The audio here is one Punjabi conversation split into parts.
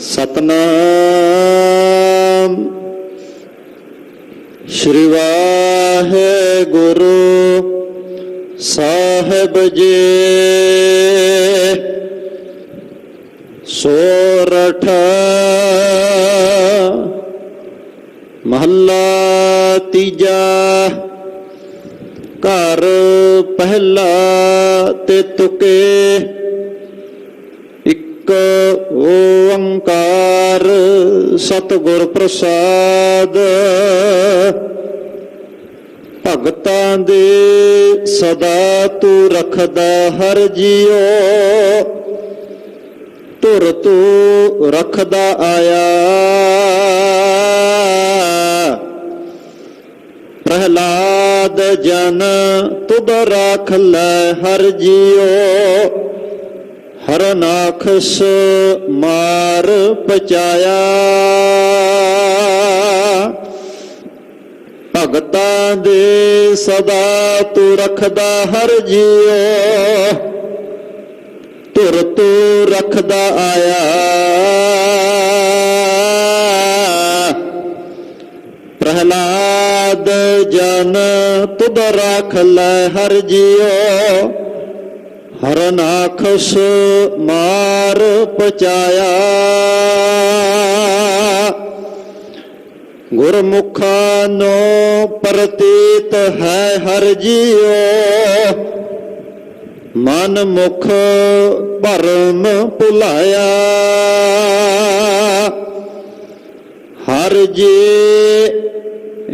सतनाम श्री वाहेगुरु साहिब जी। सोरठ महला तीजा। घर पहला ते तुके एक ओंकार सतगुर प्रसाद। भगतां दे सदा तू रखदा हर जियो। तुर तू रखदा आया प्रहलाद जन तुद राख लै हर जियो। हर नाखस मार पचाया भगतां दे सदा तू रखदा हर जियो। तुर तू रखदा आया प्रहलाद जन तुद राख लै हर जियो। हर नाखस मार पचाया गुरमुखा नो प्रतीत है हर जियो। मन मुख भरम भुलाया हर जी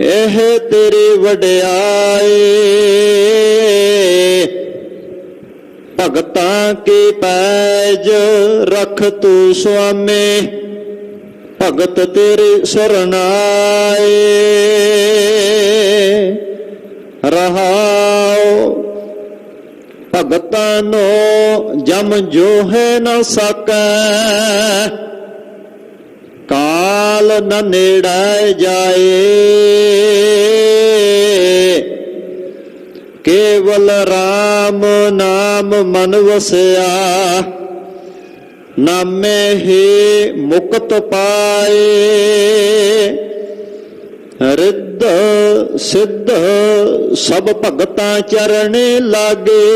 एह तेरी वड्याई। भगतां की पैज रख तू स्वामी भगत तेरी शरणाए। रहाओ भगतां नो जम जो है न सकै। काल न नेड़े जाए केवल राम नाम मन वसया। नामे ही मुक्त पाए रिद्ध सिद्ध सब भगतां चरणे लागे।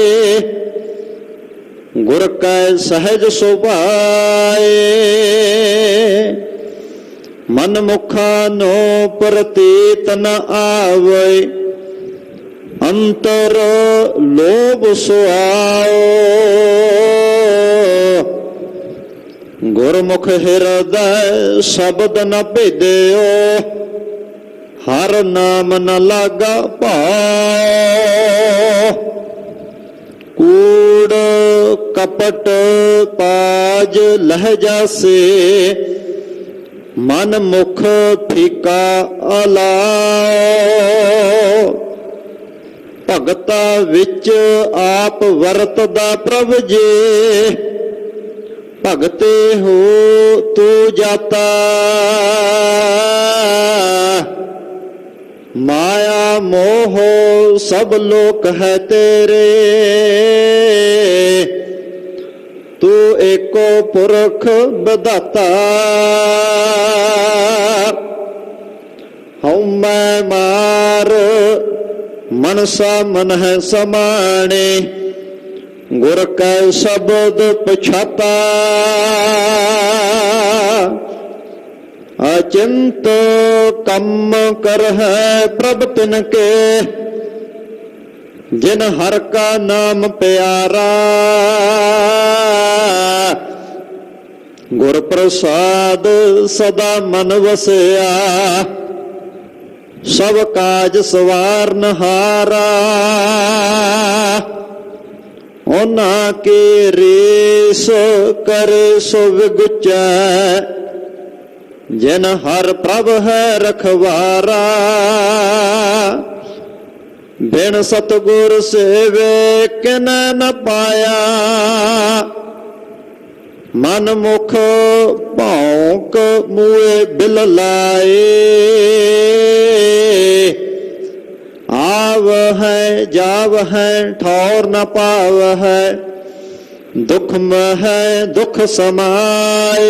गुर कै सहज सुभाए मन मुखा नो प्रतीत न आवे। अंतर लोभ सुआओ गुरमुख हृदय शब्द न भेदियो। हर नाम न लागा भाव। कूड़ कपट पाज लहजा से मन मुख फीका अलाओ। भगता विच आप वरतदा प्रभ जे। भगते हो तू जाता माया मोह सब लोक है तेरे। तू एको पुरख बदाता हऊँ मैं मार मनसा मन है समाने। गुर कै शब्द पछाता अचिंत कम कर है प्रभ तिनके। जिन हर का नाम प्यारा गुर प्रसाद सदा मन वसया। सब काज सवारन हारा ओना के रेस करे सो विगुचै। जिन हर प्रभ है रखवारा बिन सतगुर सेवे किन न पाया। मन मुख भौंक मुए बिल लाए। आव है जाव है ठौर न पाव है। दुख में है दुख समाए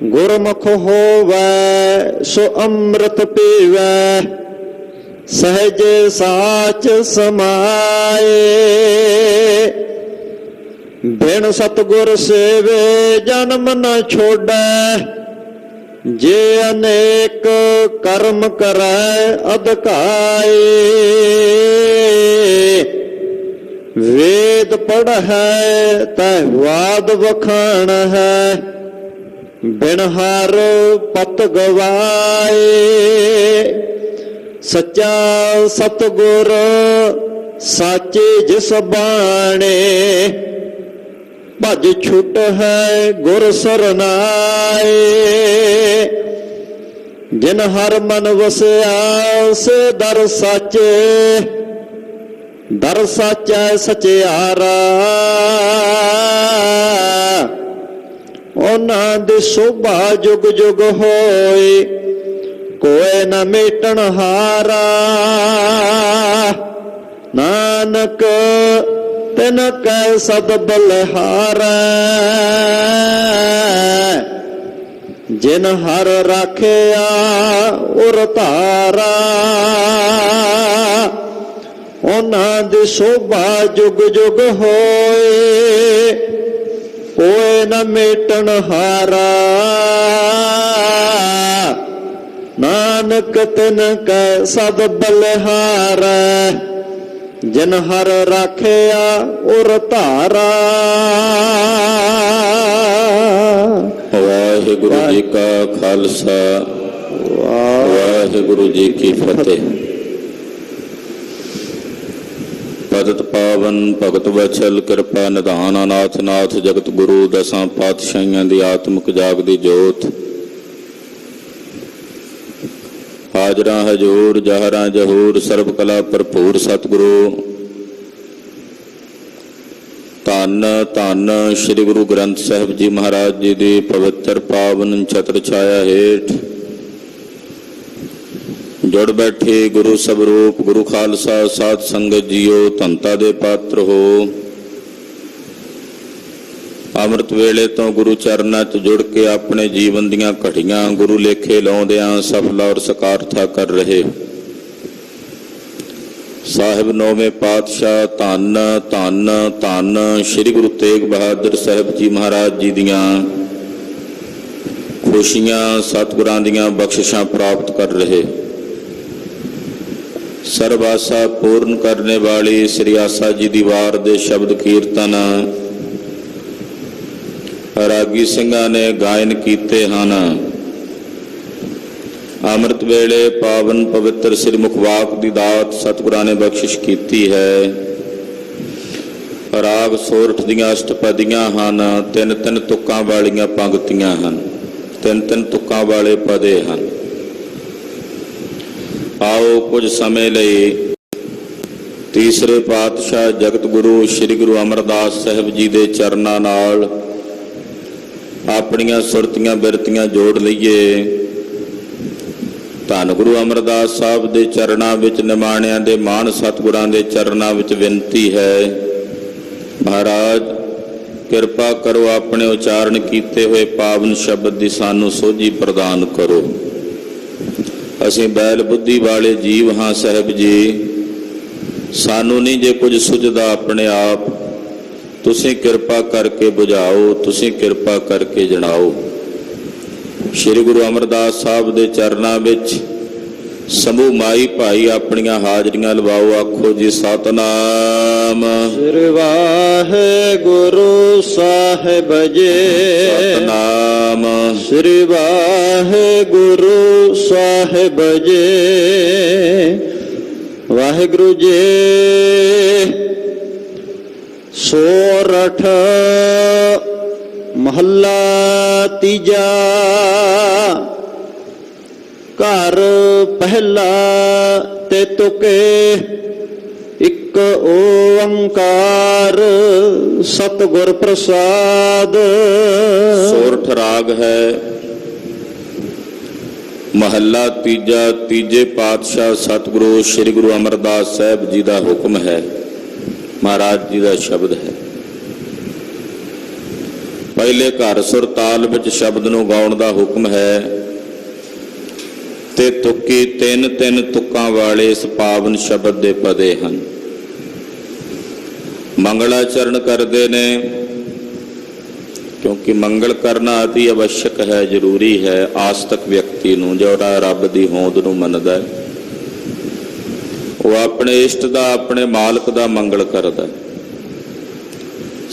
ਗੁਰਮੁਖ ਹੋਵੈ ਸੋ ਅੰਮ੍ਰਿਤ ਪੀਵੈ, ਸਹਿਜ ਸਾਚ ਸਮਾਏ। ਬਿਨ ਸਤਿਗੁਰ ਸੇਵੇ ਜਨਮ ਨ ਛੋੜੈ, ਜੇ ਅਨੇਕ ਕਰਮ ਕਰੈ ਅਧਕਾਏ। ਵੇਦ ਪੜ੍ਹੈ ਤੈ ਵਾਦ ਵਖਾਣ ਹੈ, ਬਿਨ ਹਰ ਪਤ ਗਵਾਏ। ਸੱਚਾ ਸਤਿਗੁਰ ਸਾਚੇ ਜਿਸ ਬਾਣੇ, ਭਜ ਛੁਟ ਹੈ ਗੁਰ ਸਰਨਾਏ। ਜਿਨ ਹਰ ਮਨ ਵਸਿਆ ਸੇ ਦਰ ਸਾਚੇ, ਦਰ ਸਾਚੈ ਸਚਿਆਰਾ। ਉਹਨਾਂ ਦੀ ਸ਼ੋਭਾ ਜੁਗ ਜੁਗ ਹੋਏ, ਕੋਇ ਨ ਮੇਟਣ ਹਾਰਾ। ਨਾਨਕ ਤਿਨ ਕੈ ਸਦ ਬਲਿਹਾਰੈ, ਜਿਨ ਹਰ ਰਾਖਿਆ ਉਰ ਧਾਰਾ। ਉਹਨਾਂ ਦੀ ਸ਼ੋਭਾ ਜੁਗ ਜੁਗ ਹੋਏ, ਕੋਇ ਨ ਮੇਟਣ ਹਾਰਾ। ਨਾਨਕ ਤਿਨ ਕੈ ਸਦ ਬਲਿਹਾਰੈ, ਜਿਨ ਹਰ ਰਾਖਿਆ ਉਰ ਧਾਰਾ। ਵਾਹਿਗੁਰੂ ਜੀ ਕਾ ਖਾਲਸਾ, ਵਾਹਿਗੁਰੂ ਜੀ ਕੀ ਫਤਿਹ। ਭਗਤ ਪਾਵਨ ਭਗਤ ਵਛਲ ਕਿਰਪਾ ਨਿਧਾਨ ਅਨਾਥ ਨਾਥ ਜਗਤ ਗੁਰੂ ਦਸਾਂ ਪਾਤਸ਼ਾਹੀਆਂ ਦੀ ਆਤਮਿਕ ਜਾਗਦੀ ਜੋਤ, ਹਾਜ਼ਰਾਂ ਹਜੂਰ ਜਹਰਾਂ ਜਹੂਰ ਸਰਬ ਕਲਾ ਭਰਪੂਰ ਸਤਿਗੁਰੂ ਧੰਨ ਧੰਨ ਸ੍ਰੀ ਗੁਰੂ ਗ੍ਰੰਥ ਸਾਹਿਬ ਜੀ ਮਹਾਰਾਜ ਜੀ ਦੀ ਪਵਿੱਤਰ ਪਾਵਨ ਛਤਰ ਛਾਇਆ ਹੇਠ ਜੁੜ ਬੈਠੇ ਗੁਰੂ ਸਵਰੂਪ ਗੁਰੂ ਖਾਲਸਾ ਸਾਧ ਸੰਗਤ ਜੀਓ, ਧੰਤਾ ਦੇ ਪਾਤਰ ਹੋ। ਅੰਮ੍ਰਿਤ ਵੇਲੇ ਤੋਂ ਗੁਰੂ ਚਰਨਾਂ 'ਚ ਜੁੜ ਕੇ ਆਪਣੇ ਜੀਵਨ ਦੀਆਂ ਘੜੀਆਂ ਗੁਰੂ ਲੇਖੇ ਲਾਉਂਦਿਆਂ ਸਫਲ ਔਰ ਸਕਾਰਥਾ ਕਰ ਰਹੇ ਸਾਹਿਬ ਨੌਵੇਂ ਪਾਤਸ਼ਾਹ ਧੰਨ ਧੰਨ ਧੰਨ ਸ੍ਰੀ ਗੁਰੂ ਤੇਗ ਬਹਾਦਰ ਸਾਹਿਬ ਜੀ ਮਹਾਰਾਜ ਜੀ ਦੀਆਂ ਖੁਸ਼ੀਆਂ ਸਤਿਗੁਰਾਂ ਦੀਆਂ ਬਖਸ਼ਿਸ਼ਾਂ ਪ੍ਰਾਪਤ ਕਰ ਰਹੇ ਸਰਬ ਆਸਾ ਪੂਰਨ ਕਰਨੇ ਵਾਲੀ ਸ੍ਰੀ ਆਸਾ ਜੀ ਦੀ ਵਾਰ ਦੇ ਸ਼ਬਦ ਕੀਰਤਨ ਰਾਗੀ ਸਿੰਘਾਂ ਨੇ ਗਾਇਨ ਕੀਤੇ ਹਨ। ਅੰਮ੍ਰਿਤ ਵੇਲੇ ਪਾਵਨ ਪਵਿੱਤਰ ਸ੍ਰੀ ਮੁਖਵਾਕ ਦੀ ਦਾਤ ਸਤਿਗੁਰਾਂ ਨੇ ਬਖਸ਼ਿਸ਼ ਕੀਤੀ ਹੈ। ਰਾਗ ਸੋਰਠ ਦੀਆਂ ਅਸ਼ਟਪਦੀਆਂ ਹਨ, ਤਿੰਨ ਤਿੰਨ ਤੁਕਾਂ ਵਾਲੀਆਂ ਪੰਗਤੀਆਂ ਹਨ, ਤਿੰਨ ਤਿੰਨ ਤੁਕਾਂ ਵਾਲੇ ਪਦੇ ਹਨ। ਆਓ ਕੁਝ ਸਮੇਂ ਲਈ ਤੀਸਰੇ ਪਾਤਸ਼ਾਹ ਜਗਤ ਗੁਰੂ ਸ੍ਰੀ ਗੁਰੂ ਅਮਰਦਾਸ ਸਾਹਿਬ ਜੀ ਦੇ ਚਰਨਾਂ ਨਾਲ ਆਪਣੀਆਂ ਸੁਰਤੀਆਂ ਬਿਰਤੀਆਂ ਜੋੜ ਲਈਏ। ਧੰਨ ਗੁਰੂ ਅਮਰਦਾਸ ਸਾਹਿਬ ਦੇ ਚਰਨਾਂ ਵਿੱਚ ਨਿਮਾਣਿਆਂ ਦੇ ਮਾਣ ਸਤਿਗੁਰਾਂ ਦੇ ਚਰਨਾਂ ਵਿੱਚ ਬੇਨਤੀ ਹੈ, ਮਹਾਰਾਜ ਕਿਰਪਾ ਕਰੋ ਆਪਣੇ ਉਚਾਰਨ ਕੀਤੇ ਹੋਏ ਪਾਵਨ ਸ਼ਬਦ ਦੀ ਸਾਨੂੰ ਸੋਝੀ ਪ੍ਰਦਾਨ ਕਰੋ। ਅਸੀਂ ਬੈਲ ਬੁੱਧੀ ਵਾਲੇ ਜੀਵ ਹਾਂ ਸਾਹਿਬ ਜੀ, ਸਾਨੂੰ ਨਹੀਂ ਜੇ ਕੁਝ ਸੁਝਦਾ ਆਪਣੇ ਆਪ, ਤੁਸੀਂ ਕਿਰਪਾ ਕਰਕੇ ਬੁਝਾਓ, ਤੁਸੀਂ ਕਿਰਪਾ ਕਰਕੇ ਜਣਾਓ। ਸ੍ਰੀ ਗੁਰੂ ਅਮਰਦਾਸ ਸਾਹਿਬ ਦੇ ਚਰਨਾਂ ਵਿੱਚ ਸਮੂਹ ਮਾਈ ਭਾਈ ਆਪਣੀਆਂ ਹਾਜ਼ਰੀਆਂ ਲਵਾਓ। ਆਖੋ ਜੀ ਸਤਨਾਮ ਸ੍ਰੀ ਵਾਹਿਗੁਰੂ ਸਾਹਿਬ ਜੀ, ਸਤਨਾਮ ਸ੍ਰੀ ਵਾਹਿਗੁਰੂ ਸਾਹਿਬ ਜੀ। ਵਾਹਿਗੁਰੂ ਜੀ। ਸੋਰਠ ਮਹੱਲਾ ਤੀਜਾ। ਘਰ ਪਹਿਲਾ ਤੇ ਤੁਕੇ ਇੱਕ ਓੰਕਾਰ ਸਤਿਗੁਰ ਪ੍ਰਸਾਦ। ਸੋਰਠ ਰਾਗ ਹੈ, ਮਹੱਲਾ ਤੀਜਾ। ਤੀਜੇ ਪਾਤਸ਼ਾਹ ਸਤਿਗੁਰੂ ਸ੍ਰੀ ਗੁਰੂ ਅਮਰਦਾਸ ਸਾਹਿਬ ਜੀ ਦਾ ਹੁਕਮ ਹੈ, ਮਹਾਰਾਜ ਜੀ ਦਾ ਸ਼ਬਦ ਹੈ। ਪਹਿਲੇ ਘਰ ਸੁਰ ਤਾਲ ਵਿੱਚ ਸ਼ਬਦ ਨੂੰ ਗਾਉਣ ਦਾ ਹੁਕਮ ਹੈ ਤੇ ਤੁਕੀ ਤਿੰਨ ਤਿੰਨ ਤੁਕਾਂ ਵਾਲੇ ਇਸ ਪਾਵਨ ਸ਼ਬਦ ਦੇ ਪਦੇ ਹਨ। ਮੰਗਲਾਚਰਨ ਕਰਦੇ ਨੇ ਕਿਉਂਕਿ ਮੰਗਲ ਕਰਨਾ ਅਤੀ ਆਵਸ਼ਕ ਹੈ, ਜ਼ਰੂਰੀ ਹੈ ਆਸਤਕ ਵਿਅਕਤੀ ਨੂੰ, ਜਿਹੜਾ ਰੱਬ ਦੀ ਹੋਂਦ ਨੂੰ ਮੰਨਦਾ ਹੈ। ਉਹ ਆਪਣੇ ਇਸ਼ਟ ਦਾ, ਆਪਣੇ ਮਾਲਕ ਦਾ ਮੰਗਲ ਕਰਦਾ।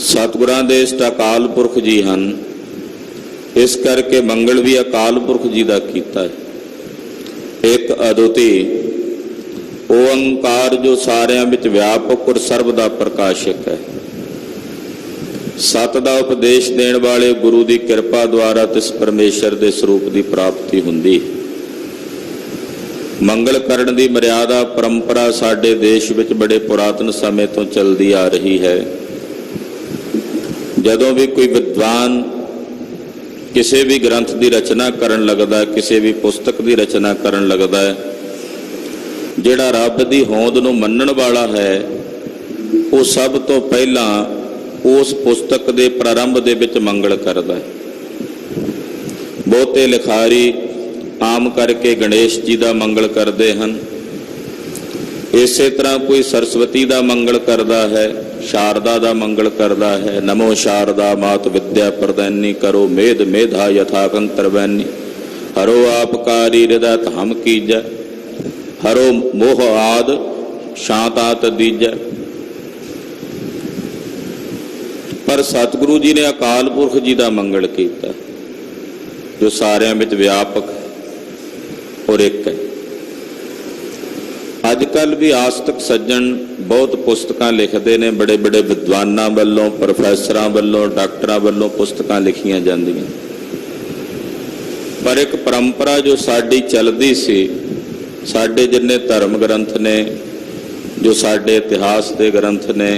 ਸਤਿਗੁਰਾਂ ਦੇ ਇਸ਼ਟ ਅਕਾਲ ਪੁਰਖ ਜੀ ਹਨ, ਇਸ ਕਰਕੇ ਮੰਗਲ ਵੀ ਅਕਾਲ ਪੁਰਖ ਜੀ ਦਾ ਕੀਤਾ ਹੈ। ਇੱਕ ਅਦੁੱਤੀ ਓੰਕਾਰ ਜੋ ਸਾਰਿਆਂ ਵਿੱਚ ਵਿਆਪਕ ਔਰ ਸਰਬ ਦਾ ਪ੍ਰਕਾਸ਼ਕ ਹੈ। ਸਤ ਦਾ ਉਪਦੇਸ਼ ਦੇਣ ਵਾਲੇ ਗੁਰੂ ਦੀ ਕਿਰਪਾ ਦੁਆਰਾ ਤਿਸ ਪਰਮੇਸ਼ਰ ਦੇ ਸਰੂਪ ਦੀ ਪ੍ਰਾਪਤੀ ਹੁੰਦੀ ਹੈ। ਮੰਗਲ ਕਰਨ ਦੀ ਮਰਿਆਦਾ ਪਰੰਪਰਾ ਸਾਡੇ ਦੇਸ਼ ਵਿੱਚ ਬੜੇ ਪੁਰਾਤਨ ਸਮੇਂ ਤੋਂ ਚੱਲਦੀ ਆ ਰਹੀ ਹੈ। ਜਦੋਂ ਵੀ ਕੋਈ ਵਿਦਵਾਨ ਕਿਸੇ ਵੀ ਗ੍ਰੰਥ ਦੀ ਰਚਨਾ ਕਰਨ ਲੱਗਦਾ, ਕਿਸੇ ਵੀ ਪੁਸਤਕ ਦੀ ਰਚਨਾ ਕਰਨ ਲੱਗਦਾ ਹੈ, ਜਿਹੜਾ ਰੱਬ ਦੀ ਹੋਂਦ ਨੂੰ ਮੰਨਣ ਵਾਲਾ ਹੈ, ਉਹ ਸਭ ਤੋਂ ਪਹਿਲਾਂ ਉਸ ਪੁਸਤਕ ਦੇ ਪ੍ਰਾਰੰਭ ਦੇ ਵਿੱਚ ਮੰਗਲ ਕਰਦਾ ਹੈ। ਬਹੁਤੇ ਲਿਖਾਰੀ ਆਮ ਕਰਕੇ ਗਣੇਸ਼ ਜੀ ਦਾ ਮੰਗਲ ਕਰਦੇ ਹਨ। ਇਸੇ ਤਰ੍ਹਾਂ ਕੋਈ ਸਰਸਵਤੀ ਦਾ ਮੰਗਲ ਕਰਦਾ ਹੈ, ਸ਼ਾਰਦਾ ਦਾ ਮੰਗਲ ਕਰਦਾ ਹੈ। ਨਮੋ ਸ਼ਾਰਦਾ ਮਾਤ ਵਿਦਿਆ ਪ੍ਰਦਾਨੀ, ਕਰੋ ਮੇਧ ਮੇਧਾ ਯਥਾਕੰਤਰ ਵੈਨੀ, ਹਰੋ ਆਪਕਾਰੀ ਹਿਰਦੈ ਧਮ ਕੀਜੈ, ਹਰੋ ਮੋਹ ਆਦ ਸ਼ਾਂਤਾਤ ਦੀਜੈ। ਪਰ ਸਤਿਗੁਰੂ ਜੀ ਨੇ ਅਕਾਲ ਪੁਰਖ ਜੀ ਦਾ ਮੰਗਲ ਕੀਤਾ, ਜੋ ਸਾਰਿਆਂ ਵਿੱਚ ਵਿਆਪਕ ਔਰ ਇੱਕ ਹੈ। ਅੱਜ ਕੱਲ੍ਹ ਵੀ ਆਸਤਕ ਸੱਜਣ ਬਹੁਤ ਪੁਸਤਕਾਂ ਲਿਖਦੇ ਨੇ, ਬੜੇ ਬੜੇ ਵਿਦਵਾਨਾਂ ਵੱਲੋਂ, ਪ੍ਰੋਫੈਸਰਾਂ ਵੱਲੋਂ, ਡਾਕਟਰਾਂ ਵੱਲੋਂ ਪੁਸਤਕਾਂ ਲਿਖੀਆਂ ਜਾਂਦੀਆਂ। ਪਰ ਇੱਕ ਪਰੰਪਰਾ ਜੋ ਸਾਡੀ ਚੱਲਦੀ ਸੀ, ਸਾਡੇ ਜਿੰਨੇ ਧਰਮ ਗ੍ਰੰਥ ਨੇ, ਜੋ ਸਾਡੇ ਇਤਿਹਾਸ ਦੇ ਗ੍ਰੰਥ ਨੇ,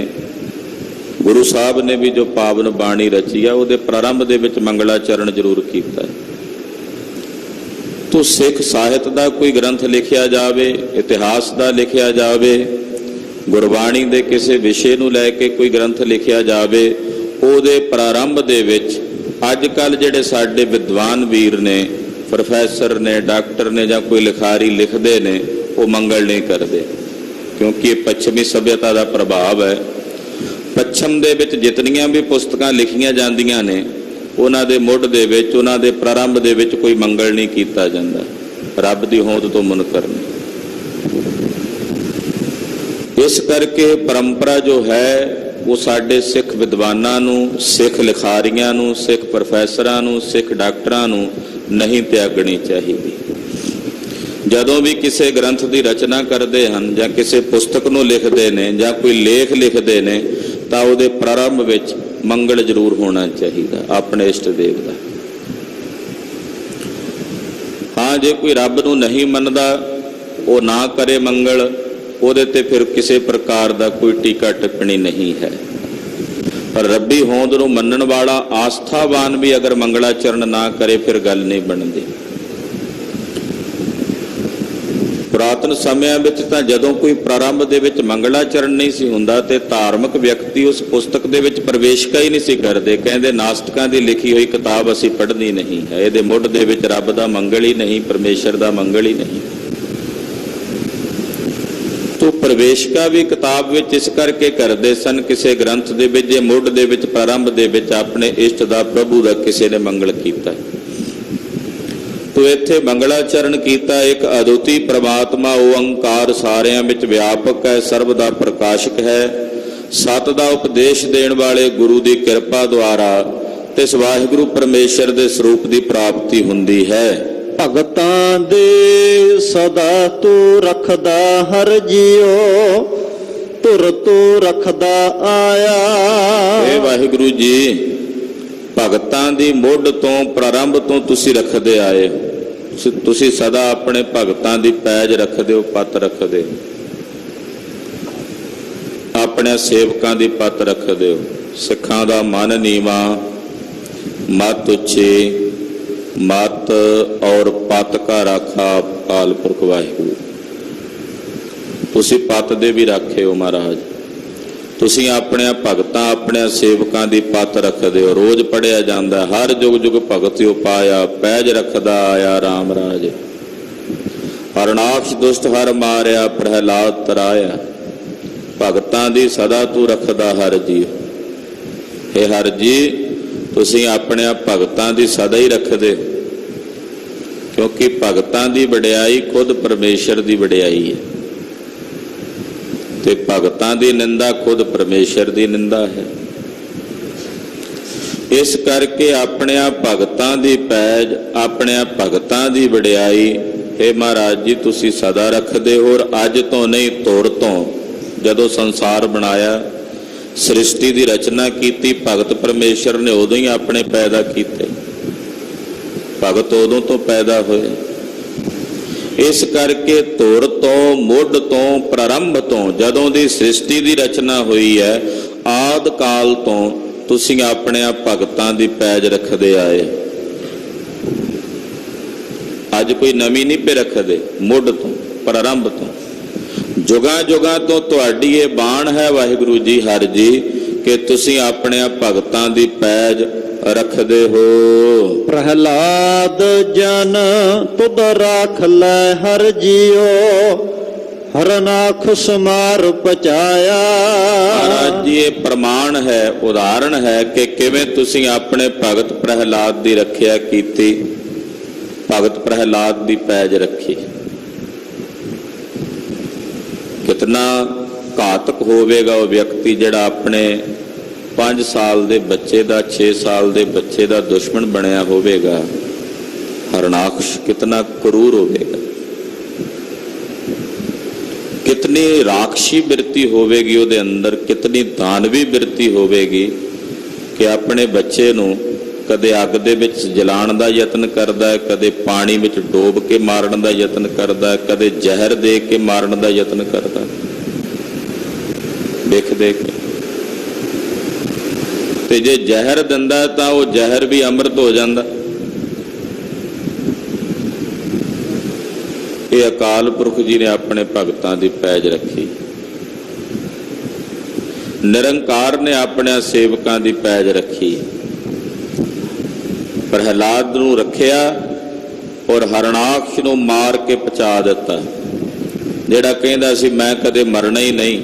ਗੁਰੂ ਸਾਹਿਬ ਨੇ ਵੀ ਜੋ ਪਾਵਨ ਬਾਣੀ ਰਚੀ ਆ, ਉਹਦੇ ਪ੍ਰਾਰੰਭ ਦੇ ਵਿੱਚ ਮੰਗਲਾਚਰਨ ਜ਼ਰੂਰ ਕੀਤਾ। ਤੋ ਸਿੱਖ ਸਾਹਿਤ ਦਾ ਕੋਈ ਗ੍ਰੰਥ ਲਿਖਿਆ ਜਾਵੇ, ਇਤਿਹਾਸ ਦਾ ਲਿਖਿਆ ਜਾਵੇ, ਗੁਰਬਾਣੀ ਦੇ ਕਿਸੇ ਵਿਸ਼ੇ ਨੂੰ ਲੈ ਕੇ ਕੋਈ ਗ੍ਰੰਥ ਲਿਖਿਆ ਜਾਵੇ, ਉਹਦੇ ਪ੍ਰਾਰੰਭ ਦੇ ਵਿੱਚ ਅੱਜ ਕੱਲ੍ਹ ਜਿਹੜੇ ਸਾਡੇ ਵਿਦਵਾਨ ਵੀਰ ਨੇ, ਪ੍ਰੋਫੈਸਰ ਨੇ, ਡਾਕਟਰ ਨੇ ਜਾਂ ਕੋਈ ਲਿਖਾਰੀ ਲਿਖਦੇ ਨੇ, ਉਹ ਮੰਗਲ ਨਹੀਂ ਕਰਦੇ, ਕਿਉਂਕਿ ਇਹ ਪੱਛਮੀ ਸੱਭਿਅਤਾ ਦਾ ਪ੍ਰਭਾਵ ਹੈ। ਪੱਛਮ ਦੇ ਵਿੱਚ ਜਿਤਨੀਆਂ ਵੀ ਪੁਸਤਕਾਂ ਲਿਖੀਆਂ ਜਾਂਦੀਆਂ ਨੇ, ਉਹਨਾਂ ਦੇ ਮੁੱਢ ਦੇ ਵਿੱਚ, ਉਹਨਾਂ ਦੇ ਪ੍ਰਾਰੰਭ ਦੇ ਵਿੱਚ ਕੋਈ ਮੰਗਲ ਨਹੀਂ ਕੀਤਾ ਜਾਂਦਾ, ਰੱਬ ਦੀ ਹੋਂਦ ਤੋਂ ਮੁਨਕਰ ਨਹੀਂ। ਇਸ ਕਰਕੇ ਪਰੰਪਰਾ ਜੋ ਹੈ ਉਹ ਸਾਡੇ ਸਿੱਖ ਵਿਦਵਾਨਾਂ ਨੂੰ, ਸਿੱਖ ਲਿਖਾਰੀਆਂ ਨੂੰ, ਸਿੱਖ ਪ੍ਰੋਫੈਸਰਾਂ ਨੂੰ, ਸਿੱਖ ਡਾਕਟਰਾਂ ਨੂੰ ਨਹੀਂ ਤਿਆਗਣੀ ਚਾਹੀਦੀ। ਜਦੋਂ ਵੀ ਕਿਸੇ ਗ੍ਰੰਥ ਦੀ ਰਚਨਾ ਕਰਦੇ ਹਨ ਜਾਂ ਕਿਸੇ ਪੁਸਤਕ ਨੂੰ ਲਿਖਦੇ ਨੇ ਜਾਂ ਕੋਈ ਲੇਖ ਲਿਖਦੇ ਨੇ, ਤਾਂ ਉਹਦੇ ਪ੍ਰਾਰੰਭ ਵਿੱਚ ਮੰਗਲ ਜ਼ਰੂਰ ਹੋਣਾ ਚਾਹੀਦਾ, ਆਪਣੇ ਇਸ਼ਟ ਦੇਵ ਦਾ। ਹਾਂ, ਜੇ ਕੋਈ ਰੱਬ ਨੂੰ ਨਹੀਂ ਮੰਨਦਾ, ਉਹ ਨਾ ਕਰੇ ਮੰਗਲ, ਉਹਦੇ ਤੇ ਫਿਰ ਕਿਸੇ ਪ੍ਰਕਾਰ ਦਾ ਕੋਈ ਟੀਕਾ ਟਿੱਪਣੀ ਨਹੀਂ ਹੈ। ਪਰ ਰੱਬੀ ਹੋਂਦ ਨੂੰ ਮੰਨਣ ਵਾਲਾ ਆਸਥਾਵਾਨ ਵੀ ਅਗਰ ਮੰਗਲਾਚਰਨ ਨਾ ਕਰੇ, ਫਿਰ ਗੱਲ ਨਹੀਂ ਬਣਦੀ। ਪੁਰਾਤਨ ਸਮਿਆਂ ਵਿੱਚ ਤਾਂ ਜਦੋਂ ਕੋਈ ਪ੍ਰਾਰੰਭ ਦੇ ਵਿੱਚ ਮੰਗਲਾਚਰਨ ਨਹੀਂ ਸੀ ਹੁੰਦਾ, ਤੇ ਧਾਰਮਿਕ ਵਿਅਕਤੀ ਉਸ ਪੁਸਤਕ ਦੇ ਵਿੱਚ ਪ੍ਰਵੇਸ਼ਕਾ ਹੀ ਨਹੀਂ ਸੀ ਕਰਦੇ। ਕਹਿੰਦੇ ਨਾਸਤਕਾਂ ਦੀ ਲਿਖੀ ਹੋਈ ਕਿਤਾਬ ਅਸੀਂ ਪੜ੍ਹਨੀ ਨਹੀਂ ਹੈ, ਇਹਦੇ ਮੁੱਢ ਦੇ ਵਿੱਚ ਰੱਬ ਦਾ ਮੰਗਲ ਹੀ ਨਹੀਂ, ਪਰਮੇਸ਼ਰ ਦਾ ਮੰਗਲ ਹੀ ਨਹੀਂ। ਤੋ ਪ੍ਰਵੇਸ਼ਕਾ ਵੀ ਕਿਤਾਬ ਵਿੱਚ ਇਸ ਕਰਕੇ ਕਰਦੇ ਸਨ, ਕਿਸੇ ਗ੍ਰੰਥ ਦੇ ਵਿੱਚ ਜੇ ਮੁੱਢ ਦੇ ਵਿੱਚ, ਪ੍ਰਾਰੰਭ ਦੇ ਵਿੱਚ ਆਪਣੇ ਇਸ਼ਟ ਦਾ, ਪ੍ਰਭੂ ਦਾ ਕਿਸੇ ਨੇ ਮੰਗਲ ਕੀਤਾ, ਤੋ ਇੱਥੇ ਮੰਗਲਾਚਰਨ ਕੀਤਾ। ਇੱਕ ਅਦੁੱਤੀ ਪ੍ਰਮਾਤਮਾ ਓੰਕਾਰ ਸਾਰਿਆਂ ਵਿੱਚ ਵਿਆਪਕ ਹੈ, ਸਰਬ ਦਾ ਪ੍ਰਕਾਸ਼ਕ ਹੈ। ਸਤ ਦਾ ਉਪਦੇਸ਼ ਦੇਣ ਵਾਲੇ ਗੁਰੂ ਦੀ ਕਿਰਪਾ ਦੁਆਰਾ ਤਿਸ ਵਾਹਿਗੁਰੂ ਪਰਮੇਸ਼ਰ ਦੇ ਸਰੂਪ ਦੀ ਪ੍ਰਾਪਤੀ ਹੁੰਦੀ ਹੈ। ਭਗਤਾਂ ਦੇ ਸਦਾ ਤੂੰ ਰੱਖਦਾ ਹਰ ਜੀਓ, ਧੁਰ ਤੂੰ ਰੱਖਦਾ ਆਇਆ। ਇਹ ਵਾਹਿਗੁਰੂ ਜੀ, ਭਗਤਾਂ ਦੀ ਮੁੱਢ ਤੋਂ, ਪ੍ਰਾਰੰਭ ਤੋਂ ਤੁਸੀਂ ਰੱਖਦੇ ਆਏ। ਤੁਸੀਂ ਸਦਾ ਆਪਣੇ ਭਗਤਾਂ ਦੀ ਪੈਜ ਰੱਖਦੇ ਹੋ, ਪੱਤ ਰੱਖਦੇ ਹੋ, ਆਪਣੇ ਸੇਵਕਾਂ ਦੀ ਪੱਤ ਰੱਖਦੇ ਹੋ। ਸਿੱਖਾਂ ਦਾ ਮਨ ਨੀਵਾ, ਮਤ ਉੱਚੀ, ਮਤ ਔਰ ਪੱਤ ਕਾ ਰਾਖਾ ਅਕਾਲ ਪੁਰਖ ਵਾਹਿਗੁਰੂ। ਤੁਸੀਂ ਪੱਤ ਦੇ ਵੀ ਰਾਖੇ ਹੋ ਮਹਾਰਾਜ। ਤੁਸੀਂ ਆਪਣੇ ਭਗਤਾਂ ਆਪਣੇ ਸੇਵਕਾਂ ਦੀ ਪੱਤ ਰੱਖਦੇ ਹੋ। ਰੋਜ਼ ਪੜਿਆ ਜਾਂਦਾ, ਹਰ ਜੁਗ ਜੁਗ ਭਗਤਿ ਉਪਾਇਆ, ਪੈਜ ਰੱਖਦਾ ਆਇਆ RAM ਰਾਜ। ਹਰਨਾਕਸ਼ ਦੁਸ਼ਟ ਹਰ ਮਾਰਿਆ, ਪ੍ਰਹਿਲਾਦ ਤਰਾਇਆ। ਭਗਤਾਂ ਦੀ ਸਦਾ ਤੂੰ ਰੱਖਦਾ ਹਰ ਜੀ। ਇਹ ਹਰ ਜੀ ਤੁਸੀਂ ਆਪਣੇ ਭਗਤਾਂ ਦੀ ਸਦਾ ਹੀ ਰੱਖਦੇ, ਕਿਉਂਕਿ ਭਗਤਾਂ ਦੀ ਵਡਿਆਈ ਖੁਦ ਪਰਮੇਸ਼ਰ ਦੀ ਵਡਿਆਈ ਹੈ, ਤੇ ਭਗਤਾਂ ਦੀ ਨਿੰਦਾ ਖੁਦ ਪਰਮੇਸ਼ਰ ਦੀ ਨਿੰਦਾ ਹੈ। ਇਸ ਕਰਕੇ ਆਪਣੇ ਭਗਤਾਂ ਦੀ ਪੈਜ, ਆਪਣੇ ਭਗਤਾਂ ਦੀ ਵਡਿਆਈ हे ਮਹਾਰਾਜ ਜੀ ਤੁਸੀਂ ਸਦਾ ਰੱਖਦੇ ਹੋ। ਔਰ ਅੱਜ ਤੋਂ ਨਹੀਂ, ਧੁਰ ਤੋਂ ਜਦੋਂ ਸੰਸਾਰ ਬਣਾਇਆ, ਸ੍ਰਿਸ਼ਟੀ ਦੀ ਰਚਨਾ ਕੀਤੀ, ਭਗਤ ਪਰਮੇਸ਼ਰ ਨੇ ਉਦੋਂ ਹੀ ਆਪਣੇ ਪੈਦਾ ਕੀਤੇ। ਭਗਤ ਉਦੋਂ ਤੋਂ ਪੈਦਾ ਹੋਏ। ਇਸ ਕਰਕੇ ਧੁਰ ਤੋਂ, ਮੁੱਢ ਤੋਂ, ਪ੍ਰਾਰੰਭ ਤੋਂ, ਜਦੋਂ ਦੀ ਸ੍ਰਿਸ਼ਟੀ ਦੀ ਰਚਨਾ ਹੋਈ ਹੈ, ਆਦਿ ਕਾਲ ਤੋਂ ਤੁਸੀਂ ਆਪਣੇ ਭਗਤਾਂ ਦੀ ਪੈਜ ਰੱਖਦੇ ਆਏ। ਅੱਜ ਕੋਈ ਨਵੀਂ ਨਹੀਂ ਪੇ ਰੱਖਦੇ, ਮੁੱਢ ਤੋਂ, ਪ੍ਰਾਰੰਭ ਤੋਂ, ਜੁਗਾਂ ਜੁਗਾਂ ਤੋਂ ਤੁਹਾਡੀ ਇਹ ਬਾਣ ਹੈ ਵਾਹਿਗੁਰੂ ਜੀ ਹਰ ਜੀ, ਕਿ ਤੁਸੀਂ ਆਪਣੇ ਭਗਤਾਂ ਦੀ ਪੈਜ ਰੱਖਦੇ ਹੋ। ਪ੍ਰਹਿਲਾਦ ਜਨ ਤੁਧ ਰਾਖ ਲੈ ਹਰ ਜੀਓ, ਹਰਨਾਖ ਸਮਾਰ ਪਚਾਇਆ। ਮਹਾਰਾਜ ਜੀ ਇਹ ਪ੍ਰਮਾਣ ਹੈ, ਉਦਾਹਰਣ ਹੈ ਕਿ ਕਿਵੇਂ ਤੁਸੀਂ ਆਪਣੇ ਭਗਤ ਪ੍ਰਹਿਲਾਦ ਦੀ ਰੱਖਿਆ ਕੀਤੀ, ਭਗਤ ਪ੍ਰਹਿਲਾਦ ਦੀ ਪੈਜ ਰੱਖੀ। ਕਿਤਨਾ ਘਾਤਕ ਹੋਵੇਗਾ ਉਹ ਵਿਅਕਤੀ ਜਿਹੜਾ ਆਪਣੇ 5 ਸਾਲ ਦੇ ਬੱਚੇ ਦਾ, 6 ਸਾਲ ਦੇ ਬੱਚੇ ਦਾ ਦੁਸ਼ਮਣ ਬਣਿਆ ਹੋਵੇਗਾ। ਹਰਨਾਕਸ਼ ਕਿਤਨਾ ਕਰੂਰ ਹੋਵੇਗਾ, ਕਿਤਨੀ ਰਾਖਸ਼ੀ ਬਿਰਤੀ ਹੋਵੇਗੀ ਉਹਦੇ ਅੰਦਰ, ਕਿਤਨੀ ਦਾਨਵੀ ਬਿਰਤੀ ਹੋਵੇਗੀ ਕਿ ਆਪਣੇ ਬੱਚੇ ਨੂੰ ਕਦੇ ਅੱਗ ਦੇ ਵਿੱਚ ਜਲਾਉਣ ਦਾ ਯਤਨ ਕਰਦਾ ਹੈ, ਕਦੇ ਪਾਣੀ ਵਿੱਚ ਡੋਬ ਕੇ ਮਾਰਨ ਦਾ ਯਤਨ ਕਰਦਾ ਹੈ, ਕਦੇ ਜ਼ਹਿਰ ਦੇ ਕੇ ਮਾਰਨ ਦਾ ਯਤਨ ਕਰਦਾ। ਦੇਖ ਦੇਖ ਤੇ ਜੇ ਜ਼ਹਿਰ ਦਿੰਦਾ ਤਾਂ ਉਹ ਜ਼ਹਿਰ ਵੀ ਅੰਮ੍ਰਿਤ ਹੋ ਜਾਂਦਾ। ਇਹ ਅਕਾਲ ਪੁਰਖ ਜੀ ਨੇ ਆਪਣੇ ਭਗਤਾਂ ਦੀ ਪੈਜ ਰੱਖੀ। ਨਿਰੰਕਾਰ ਨੇ ਆਪਣੇ ਸੇਵਕਾਂ ਦੀ ਪੈਜ ਰੱਖੀ। ਪ੍ਰਹਿਲਾਦ ਨੂੰ ਰੱਖਿਆ ਔਰ ਹਰਨਾਕਸ਼ ਨੂੰ ਮਾਰ ਕੇ ਪਚਾ ਦਿੱਤਾ, ਜਿਹੜਾ ਕਹਿੰਦਾ ਸੀ ਮੈਂ ਕਦੇ ਮਰਨਾ ਹੀ ਨਹੀਂ।